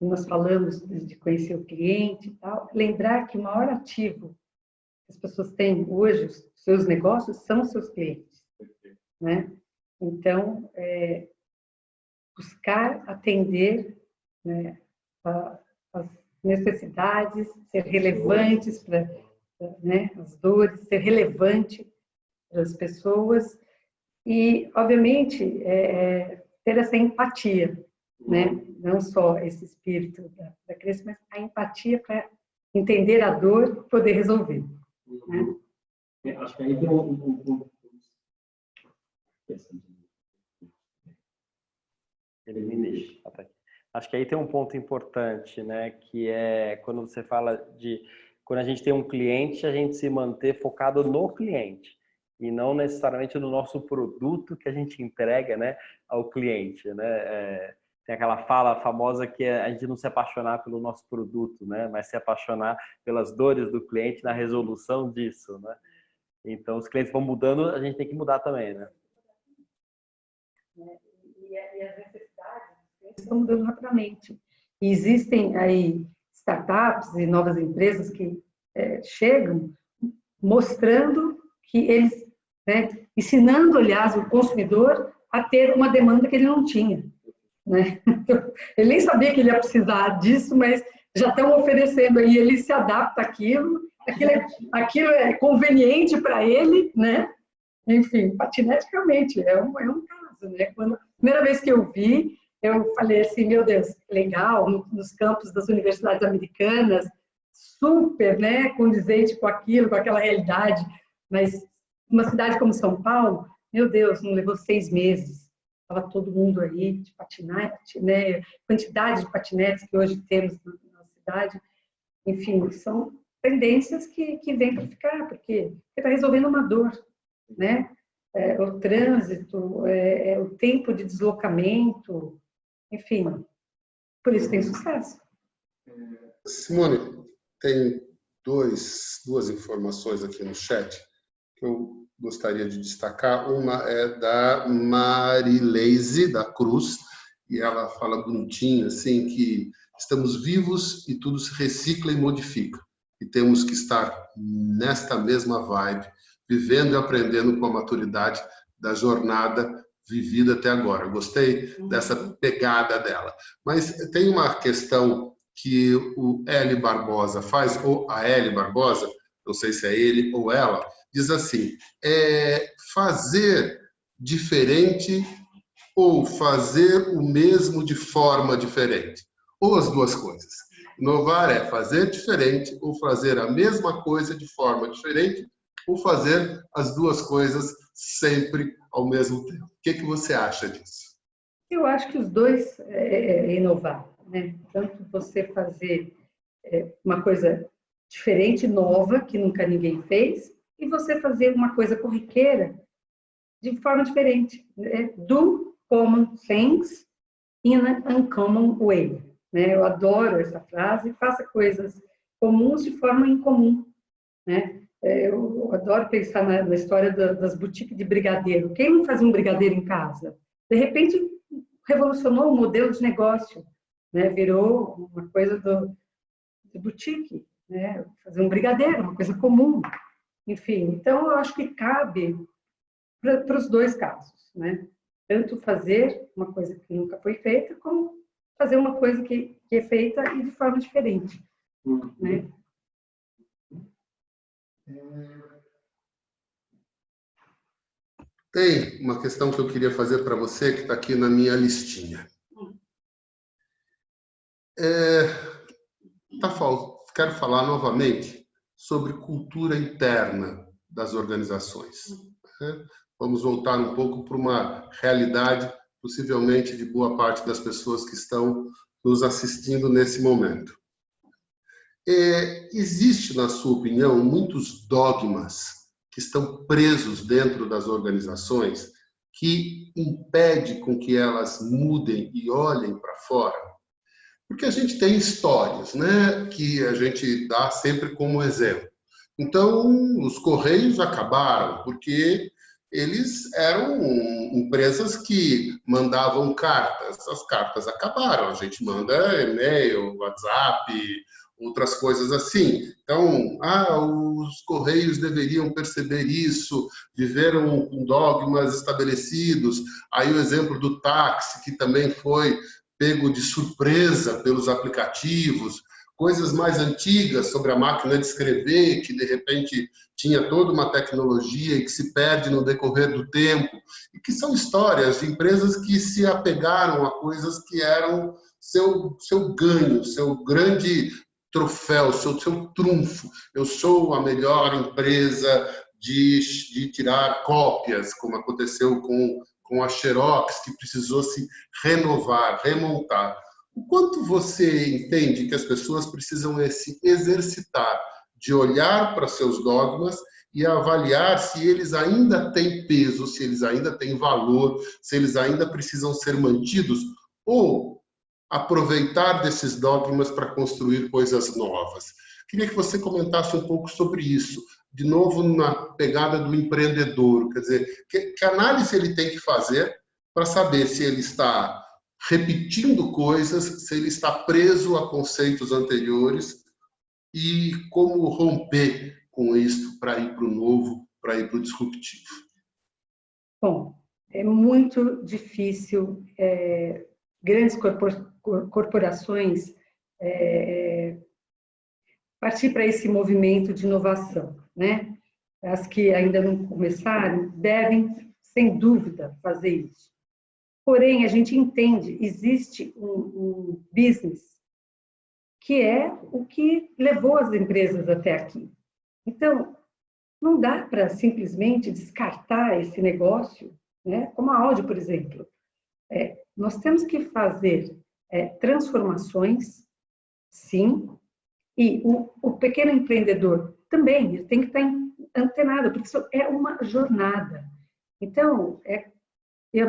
nós falamos de conhecer o cliente e tal, lembrar que o maior ativo que as pessoas têm hoje, os seus negócios, são os seus clientes, né? Então, buscar atender, né, as necessidades, ser relevantes para, né, as dores, ser relevante para as pessoas e, obviamente, ter essa empatia, né? Não só esse espírito da criança, mas a empatia para entender a dor e poder resolver. Né? Acho que aí tem Ele me deixa. acho que aí tem um ponto importante, né? Que é quando você fala de... Quando a gente tem um cliente, a gente se manter focado no cliente e não necessariamente no nosso produto que a gente entrega, né, ao cliente, né? Tem aquela fala famosa que é a gente não se apaixonar pelo nosso produto, né? Mas se apaixonar pelas dores do cliente na resolução disso, né? Então, os clientes vão mudando, a gente tem que mudar também, né? E as necessidades estão mudando rapidamente. E existem aí startups e novas empresas que chegam mostrando que eles, né, ensinando, aliás, o consumidor a ter uma demanda que ele não tinha. Né? Ele nem sabia que ele ia precisar disso, mas já estão oferecendo aí, ele se adapta àquilo, aquilo é conveniente para ele, né? Enfim, patinete realmente é um caso, né? Quando, a primeira vez que eu vi, eu falei assim, meu Deus, legal, nos campos das universidades americanas, super, né, condizente com aquilo, com aquela realidade, mas uma cidade como São Paulo, meu Deus, não levou 6 meses. Estava todo mundo aí de patinete, né? Quantidade de patinetes que hoje temos na cidade. Enfim, são tendências que vêm para ficar, porque está resolvendo uma dor, né? O trânsito, o tempo de deslocamento, enfim, por isso tem sucesso. Simone, tem duas informações aqui no chat que eu gostaria de destacar. Uma é da Marileise da Cruz, e ela fala bonitinho, assim, que estamos vivos e tudo se recicla e modifica. E temos que estar nesta mesma vibe, vivendo e aprendendo com a maturidade da jornada vivida até agora. Eu gostei dessa pegada dela. Mas tem uma questão que o L. Barbosa faz, ou a L. Barbosa, não sei se é ele ou ela, diz assim, fazer diferente ou fazer o mesmo de forma diferente. Ou as duas coisas. Inovar é fazer diferente ou fazer a mesma coisa de forma diferente ou fazer as duas coisas sempre ao mesmo tempo. O que você acha disso? Eu acho que os dois é inovar, né? Tanto você fazer uma coisa diferente, nova, que nunca ninguém fez, e você fazer uma coisa corriqueira de forma diferente. Né? Do common things in an uncommon way. Né? Eu adoro essa frase, faça coisas comuns de forma incomum. Né? Eu adoro pensar na história das boutiques de brigadeiro. Quem não fazia um brigadeiro em casa? De repente, revolucionou o modelo de negócio. Né? Virou uma coisa de boutique. Né? Fazer um brigadeiro, uma coisa comum. Enfim, então eu acho que cabe para os dois casos, né? Tanto fazer uma coisa que nunca foi feita, como fazer uma coisa que é feita e de forma diferente, né? Tem uma questão que eu queria fazer para você, que está aqui na minha listinha. Quero falar novamente sobre cultura interna das organizações. Vamos voltar um pouco para uma realidade, possivelmente, de boa parte das pessoas que estão nos assistindo nesse momento. Existe, na sua opinião, muitos dogmas que estão presos dentro das organizações que impedem com que elas mudem e olhem para fora? Porque a gente tem histórias, né, que a gente dá sempre como exemplo. Então, os Correios acabaram porque eles eram empresas que mandavam cartas. As cartas acabaram, a gente manda e-mail, WhatsApp, outras coisas assim. Então, os Correios deveriam perceber isso, viveram com dogmas estabelecidos. Aí o exemplo do táxi, que também foi pego de surpresa pelos aplicativos, coisas mais antigas sobre a máquina de escrever, que de repente tinha toda uma tecnologia e que se perde no decorrer do tempo, e que são histórias de empresas que se apegaram a coisas que eram seu ganho, seu grande troféu, seu trunfo. Eu sou a melhor empresa de tirar cópias, como aconteceu com a Xerox, que precisou se renovar, remontar. O quanto você entende que as pessoas precisam se exercitar de olhar para seus dogmas e avaliar se eles ainda têm peso, se eles ainda têm valor, se eles ainda precisam ser mantidos, ou aproveitar desses dogmas para construir coisas novas? Queria que você comentasse um pouco sobre isso, de novo na pegada do empreendedor, quer dizer, que análise ele tem que fazer para saber se ele está repetindo coisas, se ele está preso a conceitos anteriores e como romper com isso para ir para o novo, para ir para o disruptivo. Bom, é muito difícil grandes corporações partir para esse movimento de inovação, né? As que ainda não começaram devem, sem dúvida, fazer isso. Porém, a gente entende, existe um business que é o que levou as empresas até aqui. Então, não dá para simplesmente descartar esse negócio, né? Como a Audi, por exemplo. Nós temos que fazer transformações, sim, e o pequeno empreendedor também, ele tem que estar antenado, porque isso é uma jornada. Então,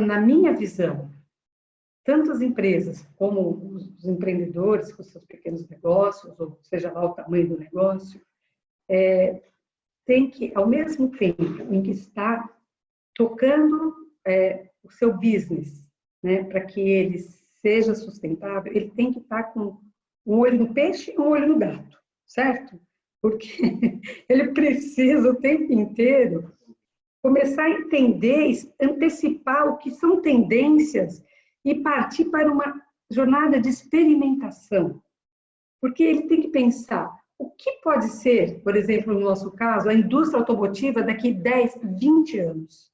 na minha visão, tanto as empresas como os empreendedores com seus pequenos negócios, ou seja lá o tamanho do negócio, tem que, ao mesmo tempo em que está tocando o seu business, né, para que ele seja sustentável, ele tem que estar com um olho no peixe e um olho no gato, certo? Porque ele precisa o tempo inteiro começar a entender, antecipar o que são tendências e partir para uma jornada de experimentação. Porque ele tem que pensar o que pode ser, por exemplo, no nosso caso, a indústria automotiva daqui 10, 20 anos.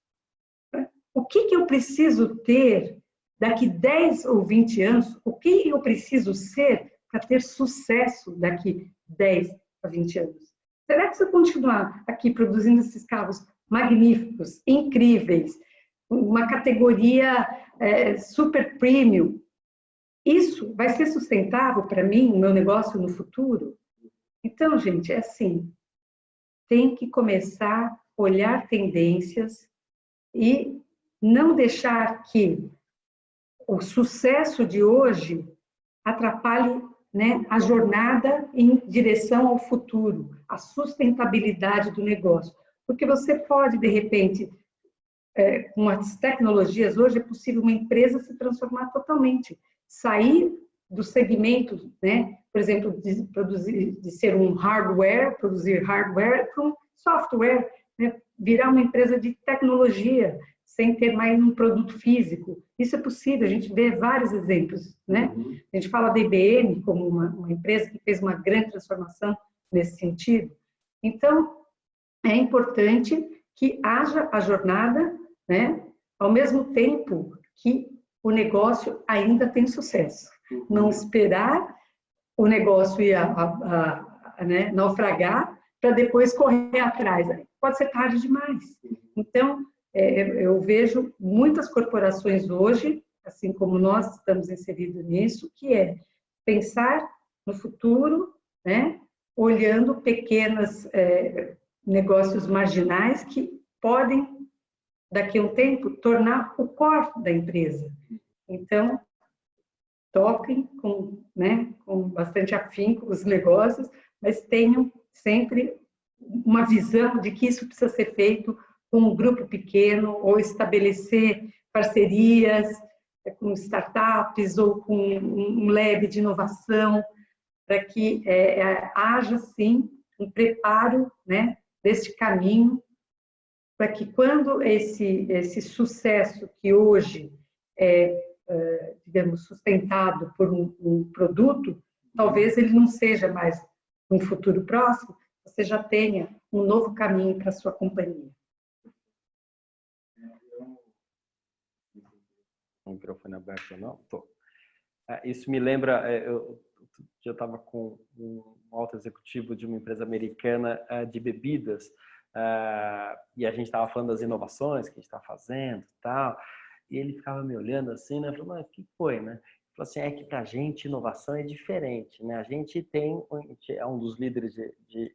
O que eu preciso ter daqui 10 ou 20 anos? O que eu preciso ser para ter sucesso daqui 10 a 20 anos? Será que se eu continuar aqui produzindo esses carros magníficos, incríveis, uma categoria super premium, isso vai ser sustentável para mim, o meu negócio no futuro? Então, gente, é assim, tem que começar a olhar tendências e não deixar que o sucesso de hoje atrapalhe, né, a jornada em direção ao futuro, a sustentabilidade do negócio. Porque você pode, de repente, com as tecnologias, hoje é possível uma empresa se transformar totalmente, sair do segmento, né, por exemplo, de ser um hardware, produzir hardware, para um software, né, virar uma empresa de tecnologia, sem ter mais um produto físico. Isso é possível, a gente vê vários exemplos, né? A gente fala da IBM como uma empresa que fez uma grande transformação nesse sentido. Então, é importante que haja a jornada, né, ao mesmo tempo que o negócio ainda tem sucesso. Não esperar o negócio ir né, naufragar para depois correr atrás. Pode ser tarde demais. Então, eu vejo muitas corporações hoje, assim como nós estamos inseridos nisso, que é pensar no futuro, né, olhando pequenos negócios marginais que podem, daqui a um tempo, tornar o core da empresa. Então, toquem com bastante afinco os negócios, mas tenham sempre uma visão de que isso precisa ser feito com um grupo pequeno, ou estabelecer parcerias com startups ou com um lab de inovação, para que haja, sim, um preparo, né, deste caminho, para que quando esse sucesso que hoje digamos, sustentado por um produto, talvez ele não seja mais um futuro próximo, você já tenha um novo caminho para a sua companhia. O microfone aberto ou não? Tô. Isso me lembra, eu estava com um alto executivo de uma empresa americana de bebidas, e a gente estava falando das inovações que a gente está fazendo e tal, e ele ficava me olhando assim, né? Falando, mas o que foi, né? falou assim, é que para a gente inovação é diferente, né? A gente é um dos líderes de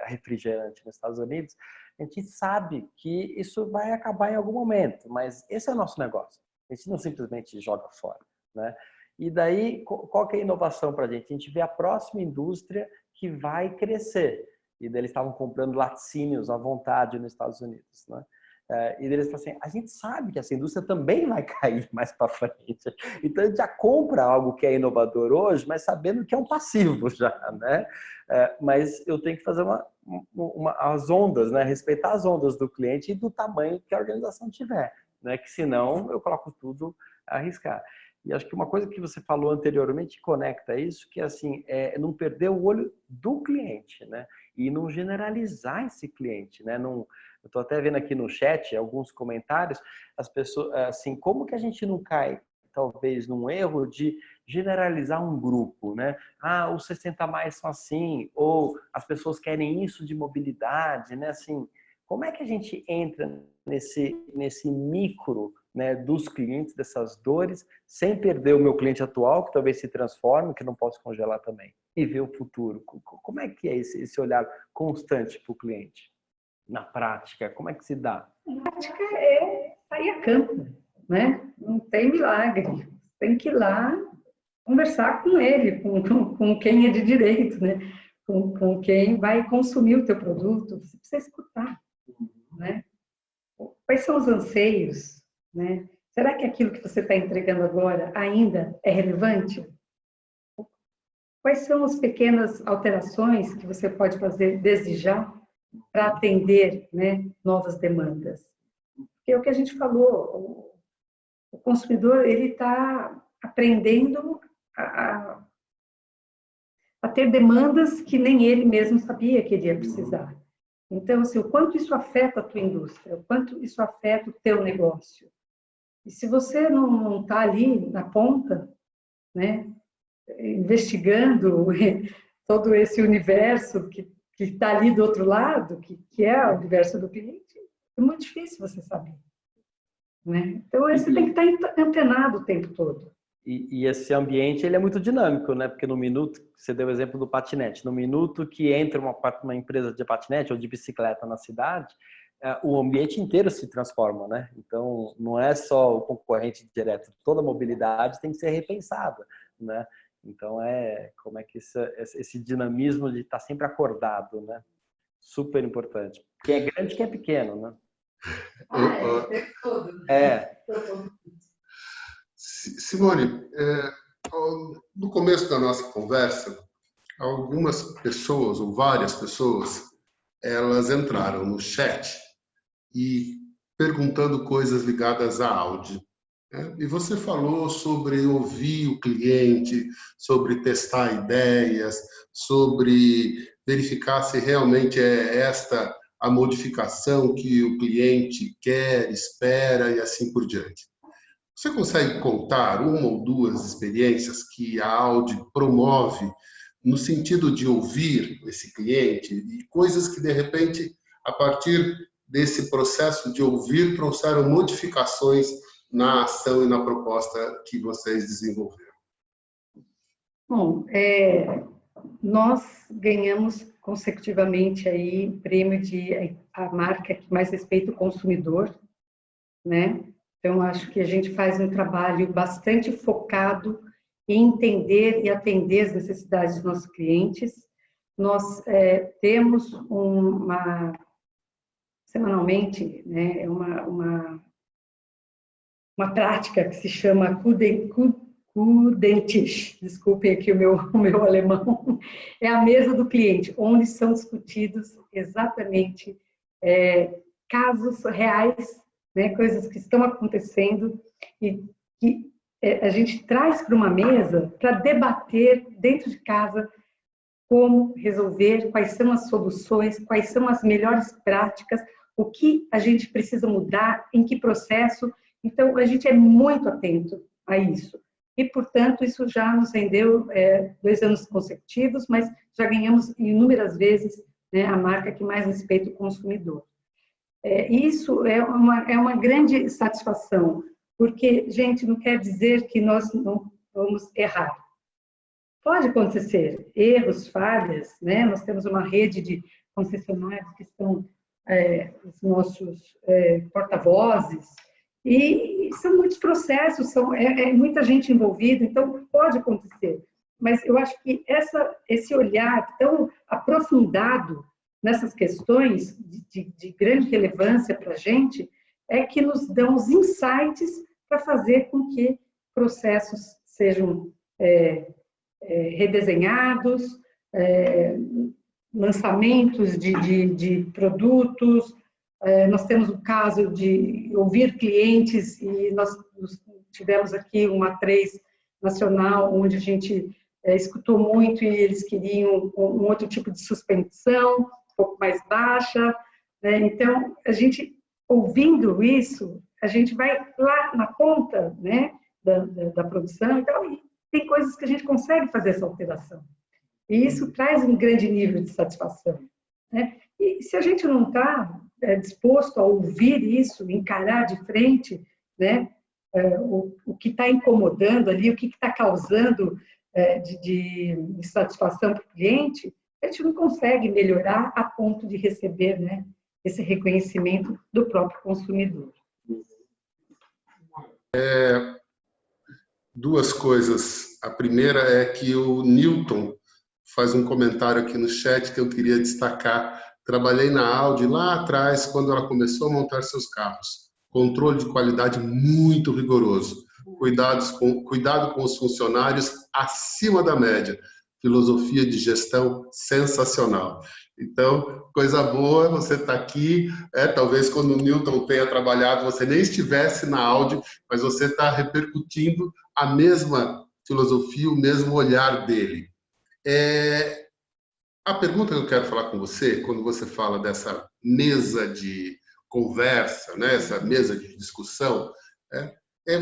refrigerante nos Estados Unidos, a gente sabe que isso vai acabar em algum momento, mas esse é o nosso negócio. A gente não simplesmente joga fora, né? E daí, qual que é a inovação para a gente? A gente vê a próxima indústria que vai crescer. E daí eles estavam comprando laticínios à vontade nos Estados Unidos, né? E eles falam assim, a gente sabe que essa indústria também vai cair mais para frente. Então, a gente já compra algo que é inovador hoje, mas sabendo que é um passivo já, né? Mas eu tenho que fazer as ondas, né? Respeitar as ondas do cliente e do tamanho que a organização tiver, né? Que senão eu coloco tudo a arriscar. E acho que uma coisa que você falou anteriormente conecta isso, que assim, não perder o olho do cliente, né? E não generalizar esse cliente, né? Não, eu estou até vendo aqui no chat alguns comentários, as pessoas, assim, como que a gente não cai, talvez, num erro de generalizar um grupo, né? Ah, os 60 mais são assim, ou as pessoas querem isso de mobilidade, né? Assim, como é que a gente entra nesse micro, né, dos clientes, dessas dores, sem perder o meu cliente atual, que talvez se transforme, que não posso congelar também, e ver o futuro? Como é que é esse olhar constante para o cliente? Na prática, como é que se dá? Na prática é sair a campo, né? Não tem milagre. Tem que ir lá conversar com ele, com quem é de direito, né? Com quem vai consumir o teu produto. Você precisa escutar, né? Quais são os anseios, né? Será que aquilo que você está entregando agora ainda é relevante? Quais são as pequenas alterações que você pode fazer desde já para atender, né, novas demandas? Porque é o que a gente falou, o consumidor ele está aprendendo a ter demandas que nem ele mesmo sabia que ele ia precisar. Então, assim, o quanto isso afeta a tua indústria, o quanto isso afeta o teu negócio. E se você não está ali na ponta, né, investigando todo esse universo que está ali do outro lado, que é o universo do cliente, é muito difícil você saber, né? Então, você tem que estar antenado o tempo todo. E esse ambiente ele é muito dinâmico, né? Porque no minuto, você deu o exemplo do patinete, no minuto que entra uma empresa de patinete ou de bicicleta na cidade, o ambiente inteiro se transforma, né? Então, não é só o concorrente direto, toda a mobilidade tem que ser repensada, né? Então, como é que esse dinamismo de estar sempre acordado, né? Super importante. Quem é grande, quem é pequeno, né? Simone, no começo da nossa conversa, algumas pessoas, ou várias pessoas, elas entraram no chat e perguntando coisas ligadas à Audi. E você falou sobre ouvir o cliente, sobre testar ideias, sobre verificar se realmente é esta a modificação que o cliente quer, espera e assim por diante. Você consegue contar uma ou duas experiências que a Audi promove no sentido de ouvir esse cliente e coisas que, de repente, a partir desse processo de ouvir, trouxeram modificações na ação e na proposta que vocês desenvolveram? Bom, nós ganhamos consecutivamente aí prêmio de a marca que mais respeita o consumidor, né? Então, acho que a gente faz um trabalho bastante focado em entender e atender as necessidades dos nossos clientes. Nós temos semanalmente, né, uma prática que se chama Kudentisch, desculpem aqui o meu alemão, é a mesa do cliente, onde são discutidos exatamente casos reais, né, coisas que estão acontecendo e que a gente traz para uma mesa para debater dentro de casa como resolver, quais são as soluções, quais são as melhores práticas, o que a gente precisa mudar, em que processo. Então, a gente é muito atento a isso. E, portanto, isso já nos rendeu 2 anos consecutivos, mas já ganhamos inúmeras vezes, né, a marca que mais respeita o consumidor. Isso é uma grande satisfação, porque, gente, não quer dizer que nós vamos errar. Pode acontecer erros, falhas, né? Nós temos uma rede de concessionários que são os nossos porta-vozes, e são muitos processos, muita gente envolvida, então pode acontecer. Mas eu acho que esse olhar tão aprofundado nessas questões de grande relevância para a gente é que nos dão os insights para fazer com que processos sejam redesenhados, lançamentos de produtos. Nós temos o caso de ouvir clientes, e nós tivemos aqui uma 3 nacional, onde a gente escutou muito e eles queriam um outro tipo de suspensão, um pouco mais baixa, né? Então, a gente, ouvindo isso, a gente vai lá na ponta, né, da produção, então, e tem coisas que a gente consegue fazer essa alteração. E isso traz um grande nível de satisfação, né? E se a gente não está disposto a ouvir isso, encarar de frente, né, o que está incomodando ali, o que está causando de satisfação para o cliente, a gente não consegue melhorar a ponto de receber, né, esse reconhecimento do próprio consumidor. Duas coisas. A primeira é que o Newton faz um comentário aqui no chat que eu queria destacar. Trabalhei na Audi lá atrás, quando ela começou a montar seus carros. Controle de qualidade muito rigoroso. Cuidado com os funcionários acima da média. Filosofia de gestão sensacional. Então, coisa boa, você está aqui. Talvez quando o Newton tenha trabalhado, você nem estivesse na Audi, mas você está repercutindo a mesma filosofia, o mesmo olhar dele. A pergunta que eu quero falar com você, quando você fala dessa mesa de conversa, né, essa mesa de discussão,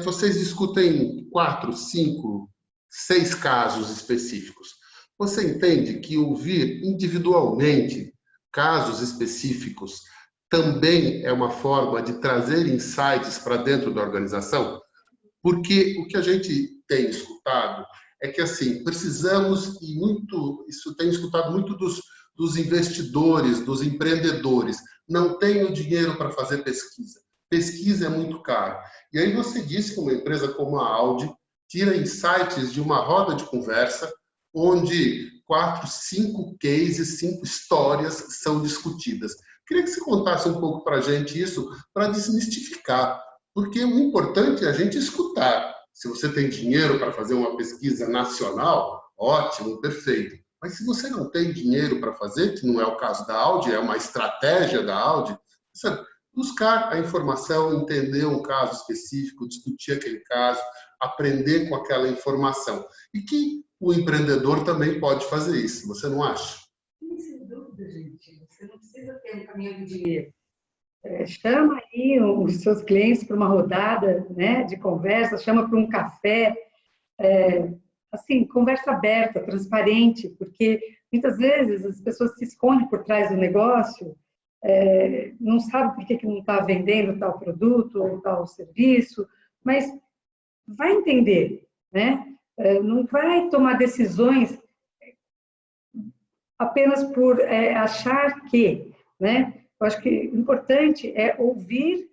vocês discutem 4, 5, 6 casos específicos. Você entende que ouvir individualmente casos específicos também é uma forma de trazer insights para dentro da organização? Porque o que a gente tem escutado é que, assim, precisamos, e muito, isso tem escutado muito dos investidores, dos empreendedores, não tenho dinheiro para fazer pesquisa. Pesquisa é muito caro. E aí você disse que uma empresa como a Audi tira insights de uma roda de conversa onde 4, 5 cases, 5 histórias são discutidas. Queria que você contasse um pouco para a gente isso, para desmistificar, porque o importante é a gente escutar. Se você tem dinheiro para fazer uma pesquisa nacional, ótimo, perfeito. Mas se você não tem dinheiro para fazer, que não é o caso da Audi, é uma estratégia da Audi, buscar a informação, entender um caso específico, discutir aquele caso, aprender com aquela informação. E que o empreendedor também pode fazer isso, você não acha? Sem dúvida, gente. Você não precisa ter um caminho do dinheiro. Chama aí os seus clientes para uma rodada, né, de conversa, chama para um café, assim, conversa aberta, transparente, porque muitas vezes as pessoas se escondem por trás do negócio, não sabem por que não está vendendo tal produto ou tal serviço, mas vai entender, né? Não vai tomar decisões apenas por achar que, né? Eu acho que o importante é ouvir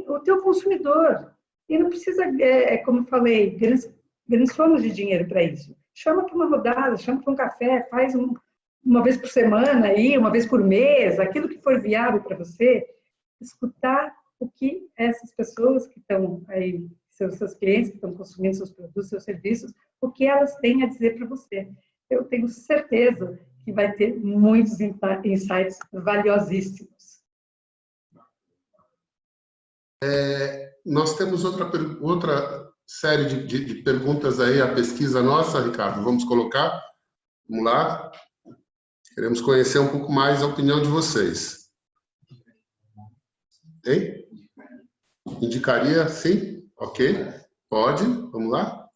o teu consumidor. E não precisa, como eu falei, grandes somas de dinheiro para isso. Chama para uma rodada, chama para um café, faz uma vez por semana, aí, uma vez por mês, aquilo que for viável para você, escutar o que essas pessoas que estão aí, seus clientes que estão consumindo seus produtos, seus serviços, o que elas têm a dizer para você. Eu tenho certeza que vai ter muitos insights valiosíssimos. Nós temos outra série de perguntas aí, a pesquisa nossa, Ricardo, vamos colocar? Vamos lá? Queremos conhecer um pouco mais a opinião de vocês. Hein? Indicaria, sim? Ok. Pode, vamos lá?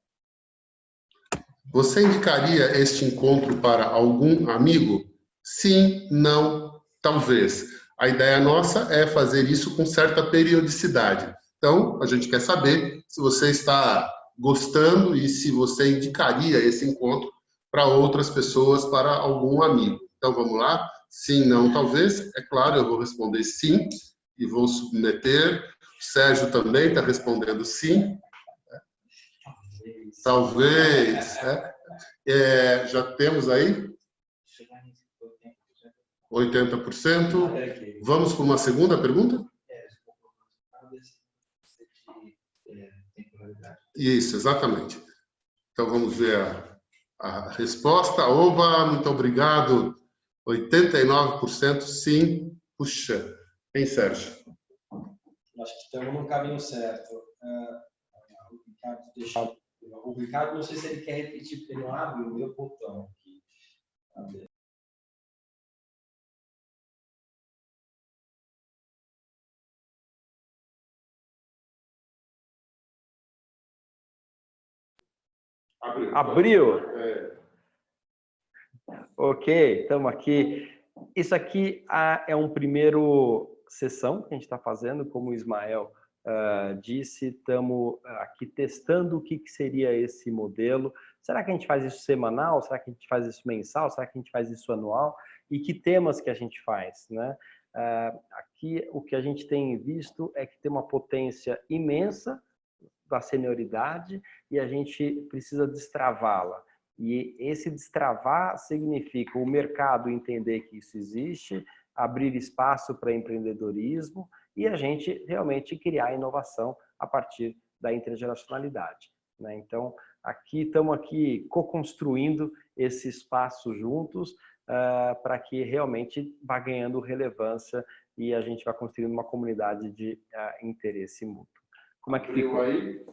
Você indicaria este encontro para algum amigo? Sim, não, talvez. A ideia nossa é fazer isso com certa periodicidade. Então, a gente quer saber se você está gostando e se você indicaria esse encontro para outras pessoas, para algum amigo. Então, vamos lá? Sim, não, talvez. É claro, eu vou responder sim e vou submeter. O Sérgio também está respondendo sim. Talvez. Já temos aí 80%. Vamos para uma segunda pergunta? Isso, exatamente. Então, vamos ver a resposta. Oba, muito obrigado. 89% sim. Puxa, hein, Sérgio? Acho que estamos no caminho certo. O Ricardo, não sei se ele quer repetir, porque ele não abre o meu botão aqui. Abriu? Ok, estamos aqui. Isso aqui é um primeiro sessão que a gente está fazendo, como o Ismael disse, estamos aqui testando o que seria esse modelo. Será que a gente faz isso semanal? Será que a gente faz isso mensal? Será que a gente faz isso anual? E que temas que a gente faz, né? Aqui o que a gente tem visto é que tem uma potência imensa da senioridade e a gente precisa destravá-la. E esse destravar significa o mercado entender que isso existe, abrir espaço para empreendedorismo e a gente realmente criar inovação a partir da intergeracionalidade, né? Então, estamos aqui co-construindo esse espaço juntos para que realmente vá ganhando relevância e a gente vá construindo uma comunidade de interesse mútuo. Como é que ficou? Aí,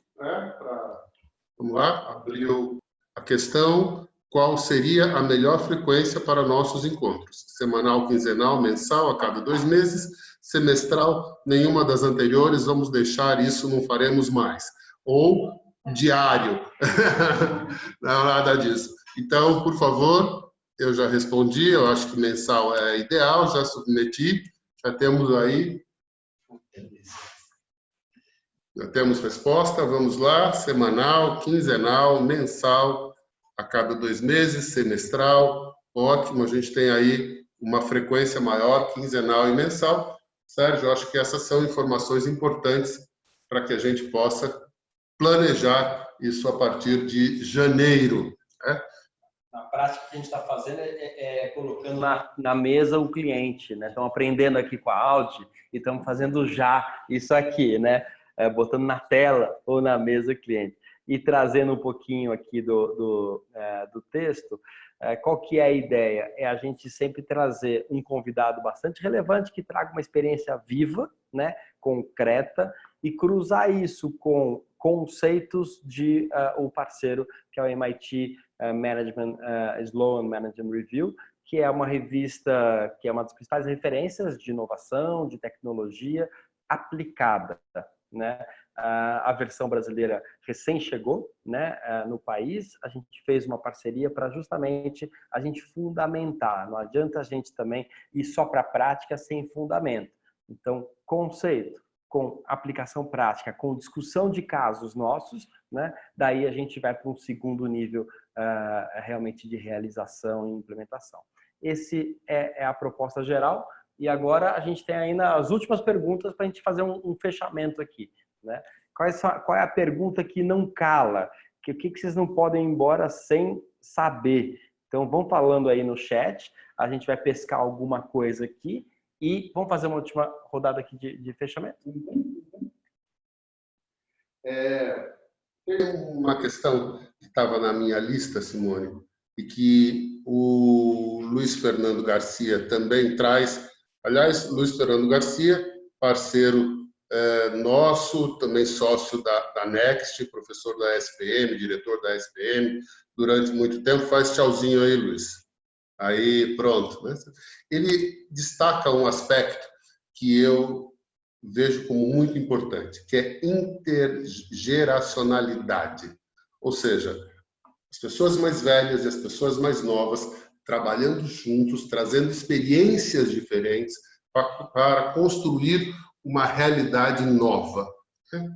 vamos lá, abriu a questão: qual seria a melhor frequência para nossos encontros? Semanal, quinzenal, mensal, a cada 2 meses, semestral, nenhuma das anteriores, vamos deixar isso, não faremos mais. Ou diário, não, nada disso. Então, por favor, eu já respondi, eu acho que mensal é ideal, já submeti, já temos aí... Já temos resposta, vamos lá, semanal, quinzenal, mensal, a cada 2 meses, semestral, ótimo, a gente tem aí uma frequência maior, quinzenal e mensal. Sérgio, eu acho que essas são informações importantes para que a gente possa planejar isso a partir de janeiro, né? Na prática, o que a gente está fazendo é colocando na mesa o cliente, né? Estamos aprendendo aqui com a Audi e estamos fazendo já isso aqui, né? Botando na tela ou na mesa o cliente. E trazendo um pouquinho aqui do texto, qual que é a ideia? É a gente sempre trazer um convidado bastante relevante que traga uma experiência viva, né? Concreta, e cruzar isso com conceitos de o parceiro, que é o MIT Management Sloan Management Review, que é uma revista que é uma das principais referências de inovação, de tecnologia aplicada, né? A versão brasileira recém chegou, né, no país. A gente fez uma parceria para justamente a gente fundamentar. Não adianta a gente também ir só para a prática sem fundamento. Então, conceito com aplicação prática, com discussão de casos nossos, né? Daí a gente vai para um segundo nível realmente de realização e implementação. Esse é a proposta geral. E agora a gente tem ainda as últimas perguntas para a gente fazer um fechamento aqui, né? Qual é a pergunta que não cala? O que vocês não podem ir embora sem saber? Então, vão falando aí no chat, a gente vai pescar alguma coisa aqui e vamos fazer uma última rodada aqui de fechamento. Tem uma questão que estava na minha lista, Simone, e que o Luiz Fernando Garcia também traz. Aliás, Luiz Fernando Garcia, parceiro nosso, também sócio da Next, professor da SPM, diretor da SPM, durante muito tempo. Faz tchauzinho aí, Luiz. Aí, pronto. Ele destaca um aspecto que eu vejo como muito importante, que é intergeracionalidade. Ou seja, as pessoas mais velhas e as pessoas mais novas trabalhando juntos, trazendo experiências diferentes para construir uma realidade nova.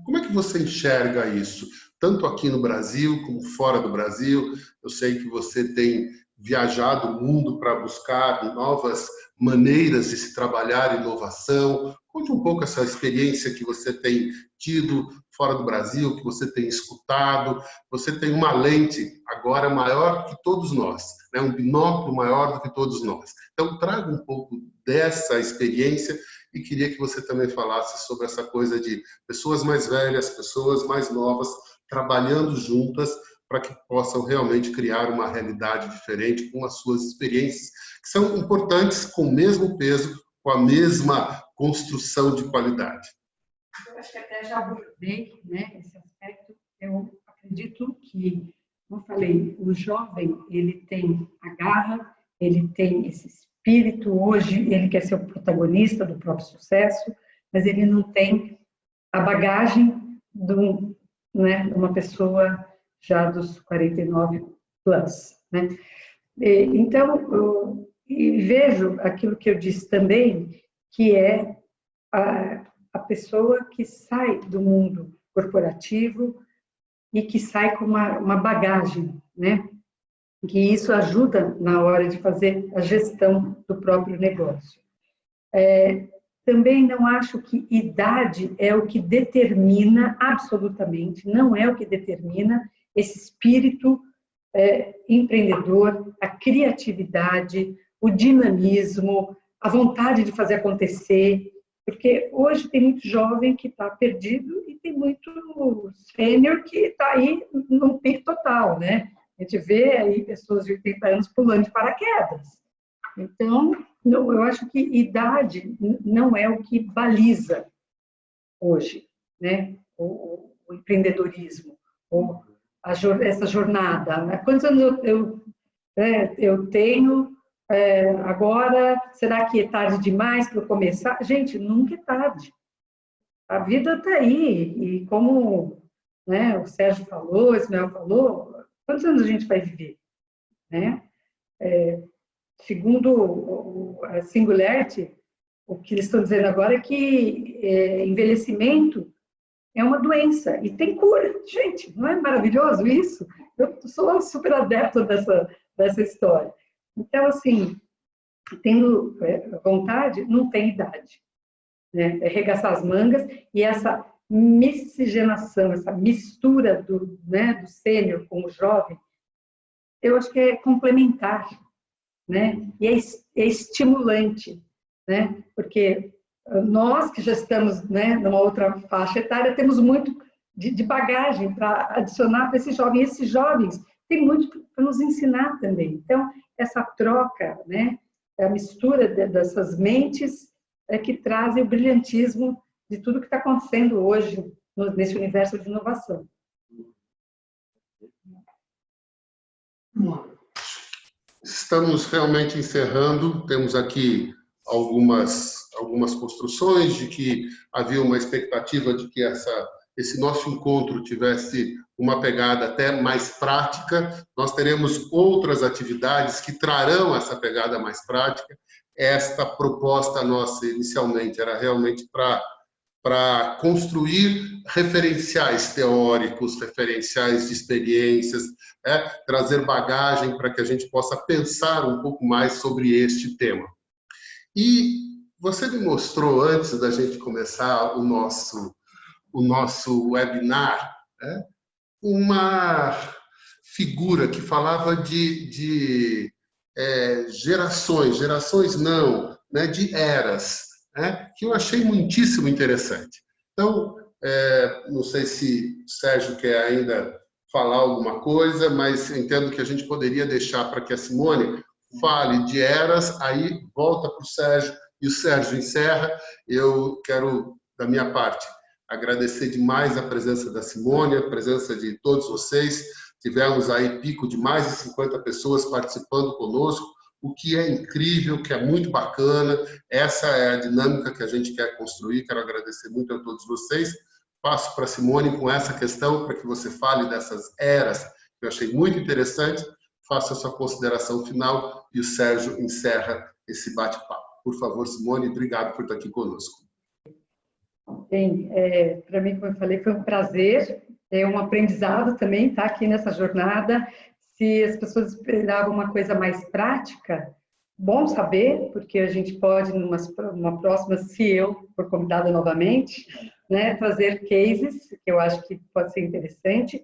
Como é que você enxerga isso? tanto aqui no Brasil como fora do Brasil. Eu sei que você tem viajado o mundo para buscar novas maneiras de se trabalhar inovação. Conte um pouco essa experiência que você tem tido fora do Brasil, que você tem escutado. Você tem uma lente agora maior que todos nós, né? Um binóculo maior do que todos nós. Então, traga um pouco dessa experiência e queria que você também falasse sobre essa coisa de pessoas mais velhas, pessoas mais novas, trabalhando juntas para que possam realmente criar uma realidade diferente com as suas experiências, que são importantes, com o mesmo peso, com a mesma construção de qualidade. Eu acho que até já abordei, né, esse aspecto. Eu acredito que, como eu falei, o jovem, ele tem a garra, ele tem esse espírito, hoje ele quer ser o protagonista do próprio sucesso, mas ele não tem a bagagem né, de uma pessoa já dos 49 plus, né? Então, eu vejo aquilo que eu disse também, que é a pessoa que sai do mundo corporativo e que sai com uma bagagem, né? Que isso ajuda na hora de fazer a gestão do próprio negócio. Também não acho que idade é o que determina, absolutamente, não é o que determina esse espírito empreendedor, a criatividade, o dinamismo, a vontade de fazer acontecer, porque hoje tem muito jovem que está perdido e tem muito sênior que está aí no pico total, né? A gente vê aí pessoas de 80 anos pulando de paraquedas. Então, eu acho que idade não é o que baliza hoje, né? O empreendedorismo, ou essa jornada. Quantos anos eu tenho agora? Será que é tarde demais para eu começar? Gente, nunca é tarde. A vida está aí. E como, né, o Sérgio falou, o Ismael falou, quantos anos a gente vai viver? Né? Segundo a Singularity, o que eles estão dizendo agora é que envelhecimento é uma doença e tem cura. Gente, não é maravilhoso isso? Eu sou super adepto dessa história. Então, assim, tendo vontade, não tem idade. Né? É arregaçar as mangas e essa miscigenação, essa mistura do sênior com o jovem, eu acho que é complementar, né? E é estimulante, né? Porque nós que já estamos, né, numa outra faixa etária, temos muito de bagagem para adicionar para esses jovens. E esses jovens têm muito para nos ensinar também. Então, essa troca, né, a mistura dessas mentes é que trazem o brilhantismo de tudo que está acontecendo hoje nesse universo de inovação. Estamos realmente encerrando. Temos aqui algumas construções de que havia uma expectativa de que esse nosso encontro tivesse uma pegada até mais prática. Nós teremos outras atividades que trarão essa pegada mais prática. Esta proposta nossa, inicialmente, era realmente para construir referenciais teóricos, referenciais de experiências, trazer bagagem para que a gente possa pensar um pouco mais sobre este tema. E você me mostrou, antes da gente começar o nosso webinar, uma figura que falava de gerações não, né, de eras, que eu achei muitíssimo interessante. Então, não sei se o Sérgio quer ainda falar alguma coisa, mas entendo que a gente poderia deixar para que a Simone fale de eras, aí volta para o Sérgio e o Sérgio encerra. Eu quero, da minha parte, agradecer demais a presença da Simone, a presença de todos vocês. Tivemos aí pico de mais de 50 pessoas participando conosco, o que é incrível, que é muito bacana. Essa é a dinâmica que a gente quer construir. Quero agradecer muito a todos vocês. Passo para a Simone com essa questão, para que você fale dessas eras, que eu achei muito interessante. Faça a sua consideração final e o Sérgio encerra esse bate-papo. Por favor, Simone, obrigado por estar aqui conosco. Bem, para mim, como eu falei, foi um prazer é um aprendizado também estar aqui nessa jornada. Se as pessoas esperavam uma coisa mais prática, bom saber, porque a gente pode, numa próxima, se eu for convidada novamente, né, trazer cases, que eu acho que pode ser interessante.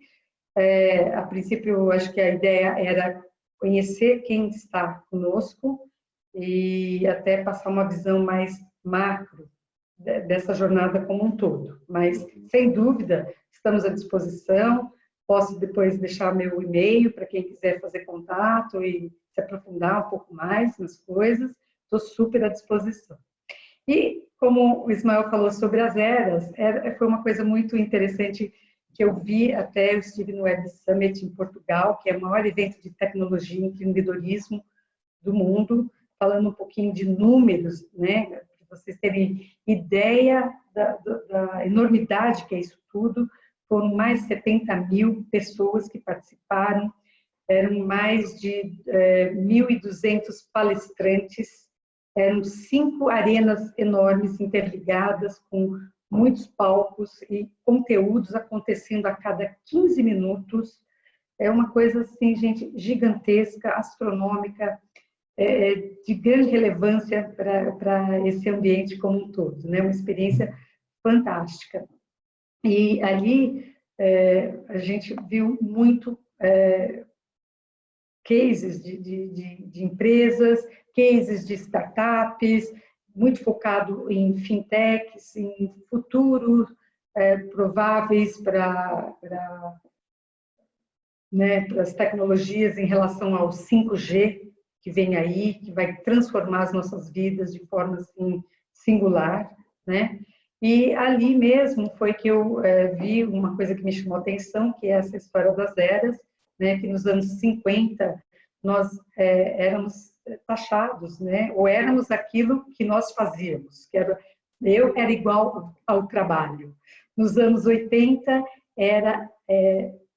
A princípio, eu acho que a ideia era conhecer quem está conosco e até passar uma visão mais macro dessa jornada como um todo. Mas, sem dúvida, estamos à disposição. Posso depois deixar meu e-mail para quem quiser fazer contato e se aprofundar um pouco mais nas coisas. Estou super à disposição. E, como o Ismael falou sobre as eras, foi uma coisa muito interessante que eu vi, até eu estive no Web Summit em Portugal, que é o maior evento de tecnologia e empreendedorismo do mundo, falando um pouquinho de números, né, para vocês terem ideia da enormidade que é isso tudo. Foram mais de 70 mil pessoas que participaram, eram mais de 1.200 palestrantes, eram 5 arenas enormes interligadas com muitos palcos e conteúdos acontecendo a cada 15 minutos. É uma coisa assim, gente, gigantesca, astronômica, de grande relevância para esse ambiente como um todo, né? Uma experiência fantástica. E ali a gente viu muito cases de empresas, cases de startups, muito focado em fintechs, em futuros prováveis para as tecnologias em relação ao 5G que vem aí, que vai transformar as nossas vidas de forma assim, singular, né? E ali mesmo foi que eu vi uma coisa que me chamou a atenção, que é essa história das eras, né? Que nos anos 50 nós éramos taxados, né? Ou éramos aquilo que nós fazíamos, eu era igual ao trabalho. Nos anos 80 era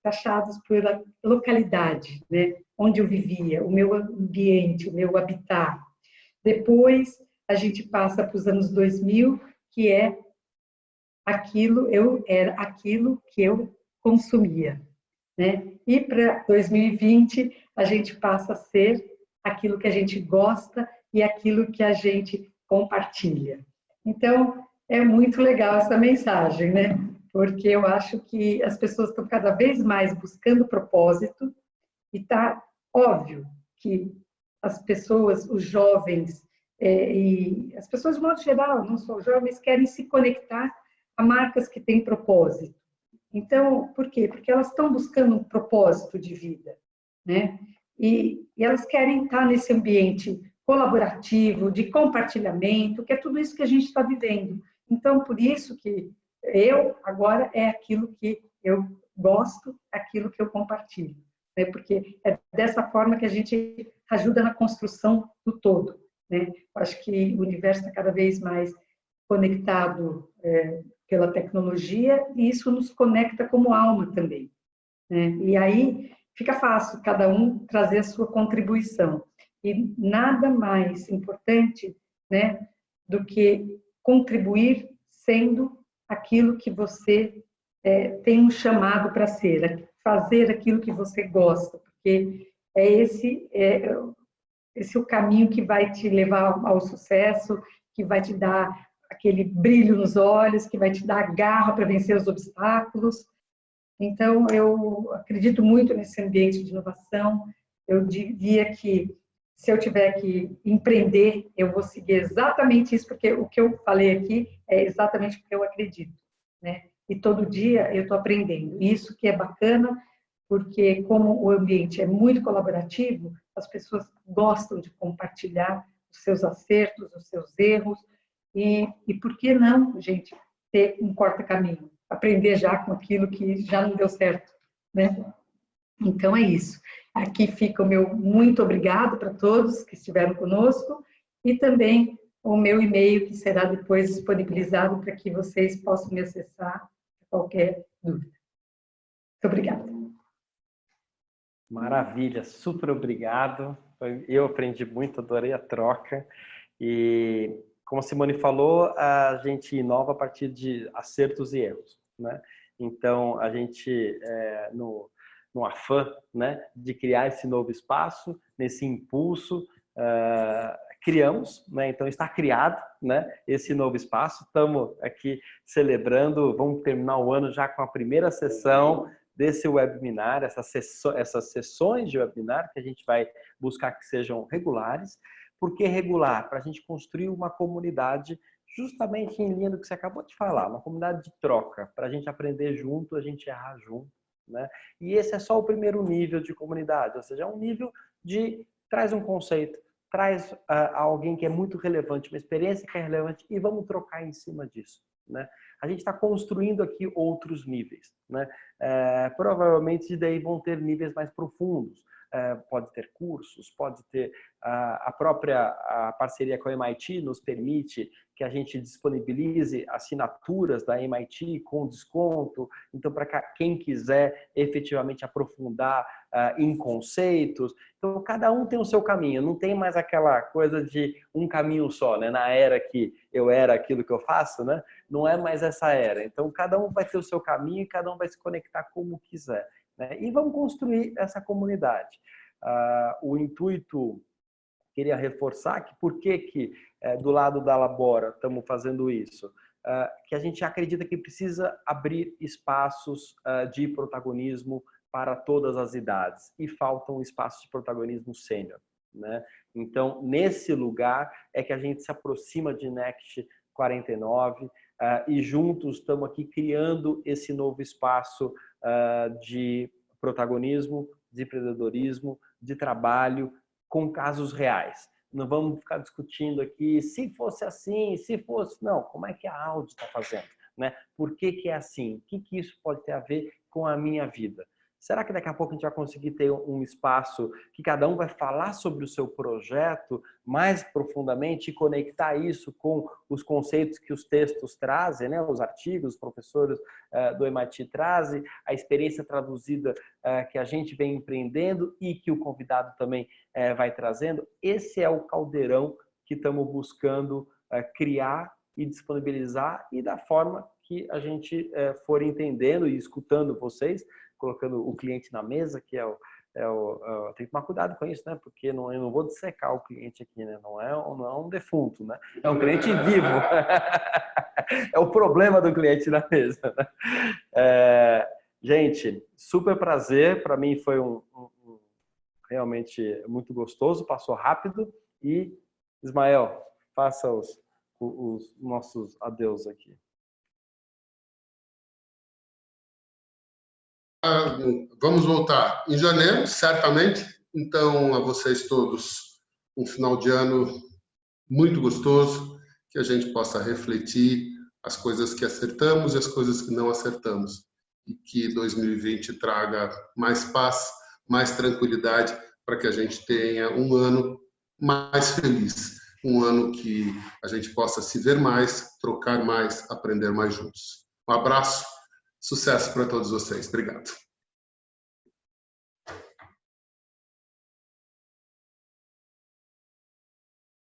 taxados pela localidade, né? Onde eu vivia, o meu ambiente, o meu habitat. Depois a gente passa para os anos 2000, que é eu era aquilo que eu consumia, né? E para 2020 a gente passa a ser aquilo que a gente gosta e aquilo que a gente compartilha. Então, é muito legal essa mensagem, né? Porque eu acho que as pessoas estão cada vez mais buscando propósito e está óbvio que as pessoas, os jovens e as pessoas de modo geral, não só jovens, querem se conectar a marcas que têm propósito. Então, por quê? Porque elas estão buscando um propósito de vida, né? E elas querem estar nesse ambiente colaborativo, de compartilhamento, que é tudo isso que a gente está vivendo. Então, por isso que agora é aquilo que eu gosto, aquilo que eu compartilho, né? Porque é dessa forma que a gente ajuda na construção do todo, né? Eu acho que o universo está cada vez mais conectado pela tecnologia e isso nos conecta como alma também, né? E aí fica fácil cada um trazer a sua contribuição. E nada mais importante, né, do que contribuir sendo aquilo que você tem um chamado para ser, fazer aquilo que você gosta, porque esse o caminho que vai te levar ao sucesso, que vai te dar aquele brilho nos olhos, que vai te dar garra para vencer os obstáculos. Então, eu acredito muito nesse ambiente de inovação. Eu diria que, se eu tiver que empreender, eu vou seguir exatamente isso, porque o que eu falei aqui é exatamente o que eu acredito, né? E todo dia eu estou aprendendo. Isso que é bacana, porque como o ambiente é muito colaborativo, as pessoas gostam de compartilhar os seus acertos, os seus erros, e por que não, gente, ter um corta-caminho? Aprender já com aquilo que já não deu certo, né? Então é isso. Aqui fica o meu muito obrigado para todos que estiveram conosco e também o meu e-mail que será depois disponibilizado para que vocês possam me acessar qualquer dúvida. Muito obrigada. Maravilha, super obrigado. Eu aprendi muito, adorei a troca. E, como a Simone falou, a gente inova a partir de acertos e erros, né? Então, a gente, no afã, né, de criar esse novo espaço, nesse impulso, criamos, né, então está criado, né, esse novo espaço. Estamos aqui celebrando, vamos terminar o ano já com a primeira sessão desse webinar, essas sessões de webinar que a gente vai buscar que sejam regulares. Por que regular? Para a gente construir uma comunidade justamente em linha do que você acabou de falar, uma comunidade de troca, para a gente aprender junto, a gente errar junto, né? E esse é só o primeiro nível de comunidade, ou seja, é um nível de traz um conceito, traz alguém que é muito relevante, uma experiência que é relevante e vamos trocar em cima disso, né? A gente está construindo aqui outros níveis, né? Provavelmente daí vão ter níveis mais profundos. Pode ter cursos, pode ter a própria parceria com a MIT nos permite que a gente disponibilize assinaturas da MIT com desconto. Então, para quem quiser efetivamente aprofundar em conceitos. Então, cada um tem o seu caminho. Não tem mais aquela coisa de um caminho só, né? Na era que eu era aquilo que eu faço, né? Não é mais essa era. Então, cada um vai ter o seu caminho e cada um vai se conectar como quiser, né? E vamos construir essa comunidade. O intuito, queria reforçar que por que do lado da Labora estamos fazendo isso? Que a gente acredita que precisa abrir espaços de protagonismo para todas as idades e faltam espaços de protagonismo sênior, né? Então, nesse lugar é que a gente se aproxima de Next 49 e juntos estamos aqui criando esse novo espaço de protagonismo, de empreendedorismo, de trabalho com casos reais. Não vamos ficar discutindo aqui se fosse assim, se fosse... Não, como é que a Audi está fazendo, né? Por que é assim? O que isso pode ter a ver com a minha vida? Será que daqui a pouco a gente vai conseguir ter um espaço que cada um vai falar sobre o seu projeto mais profundamente e conectar isso com os conceitos que os textos trazem, né? Os artigos, os professores do MIT trazem, a experiência traduzida que a gente vem empreendendo e que o convidado também vai trazendo? Esse é o caldeirão que estamos buscando criar e disponibilizar e da forma que a gente for entendendo e escutando vocês, colocando o cliente na mesa, que tem que tomar cuidado com isso, né? Porque eu não vou dissecar o cliente aqui, né? Não é um defunto, né? É um cliente vivo. É o problema do cliente na mesa, né? Gente, super prazer. Para mim foi realmente muito gostoso, passou rápido. E, Ismael, faça os nossos adeus aqui. Vamos voltar em janeiro, certamente. Então, a vocês todos, um final de ano muito gostoso, que a gente possa refletir as coisas que acertamos e as coisas que não acertamos. E que 2020 traga mais paz, mais tranquilidade, para que a gente tenha um ano mais feliz. Um ano que a gente possa se ver mais, trocar mais, aprender mais juntos. Um abraço. Sucesso para todos vocês. Obrigado.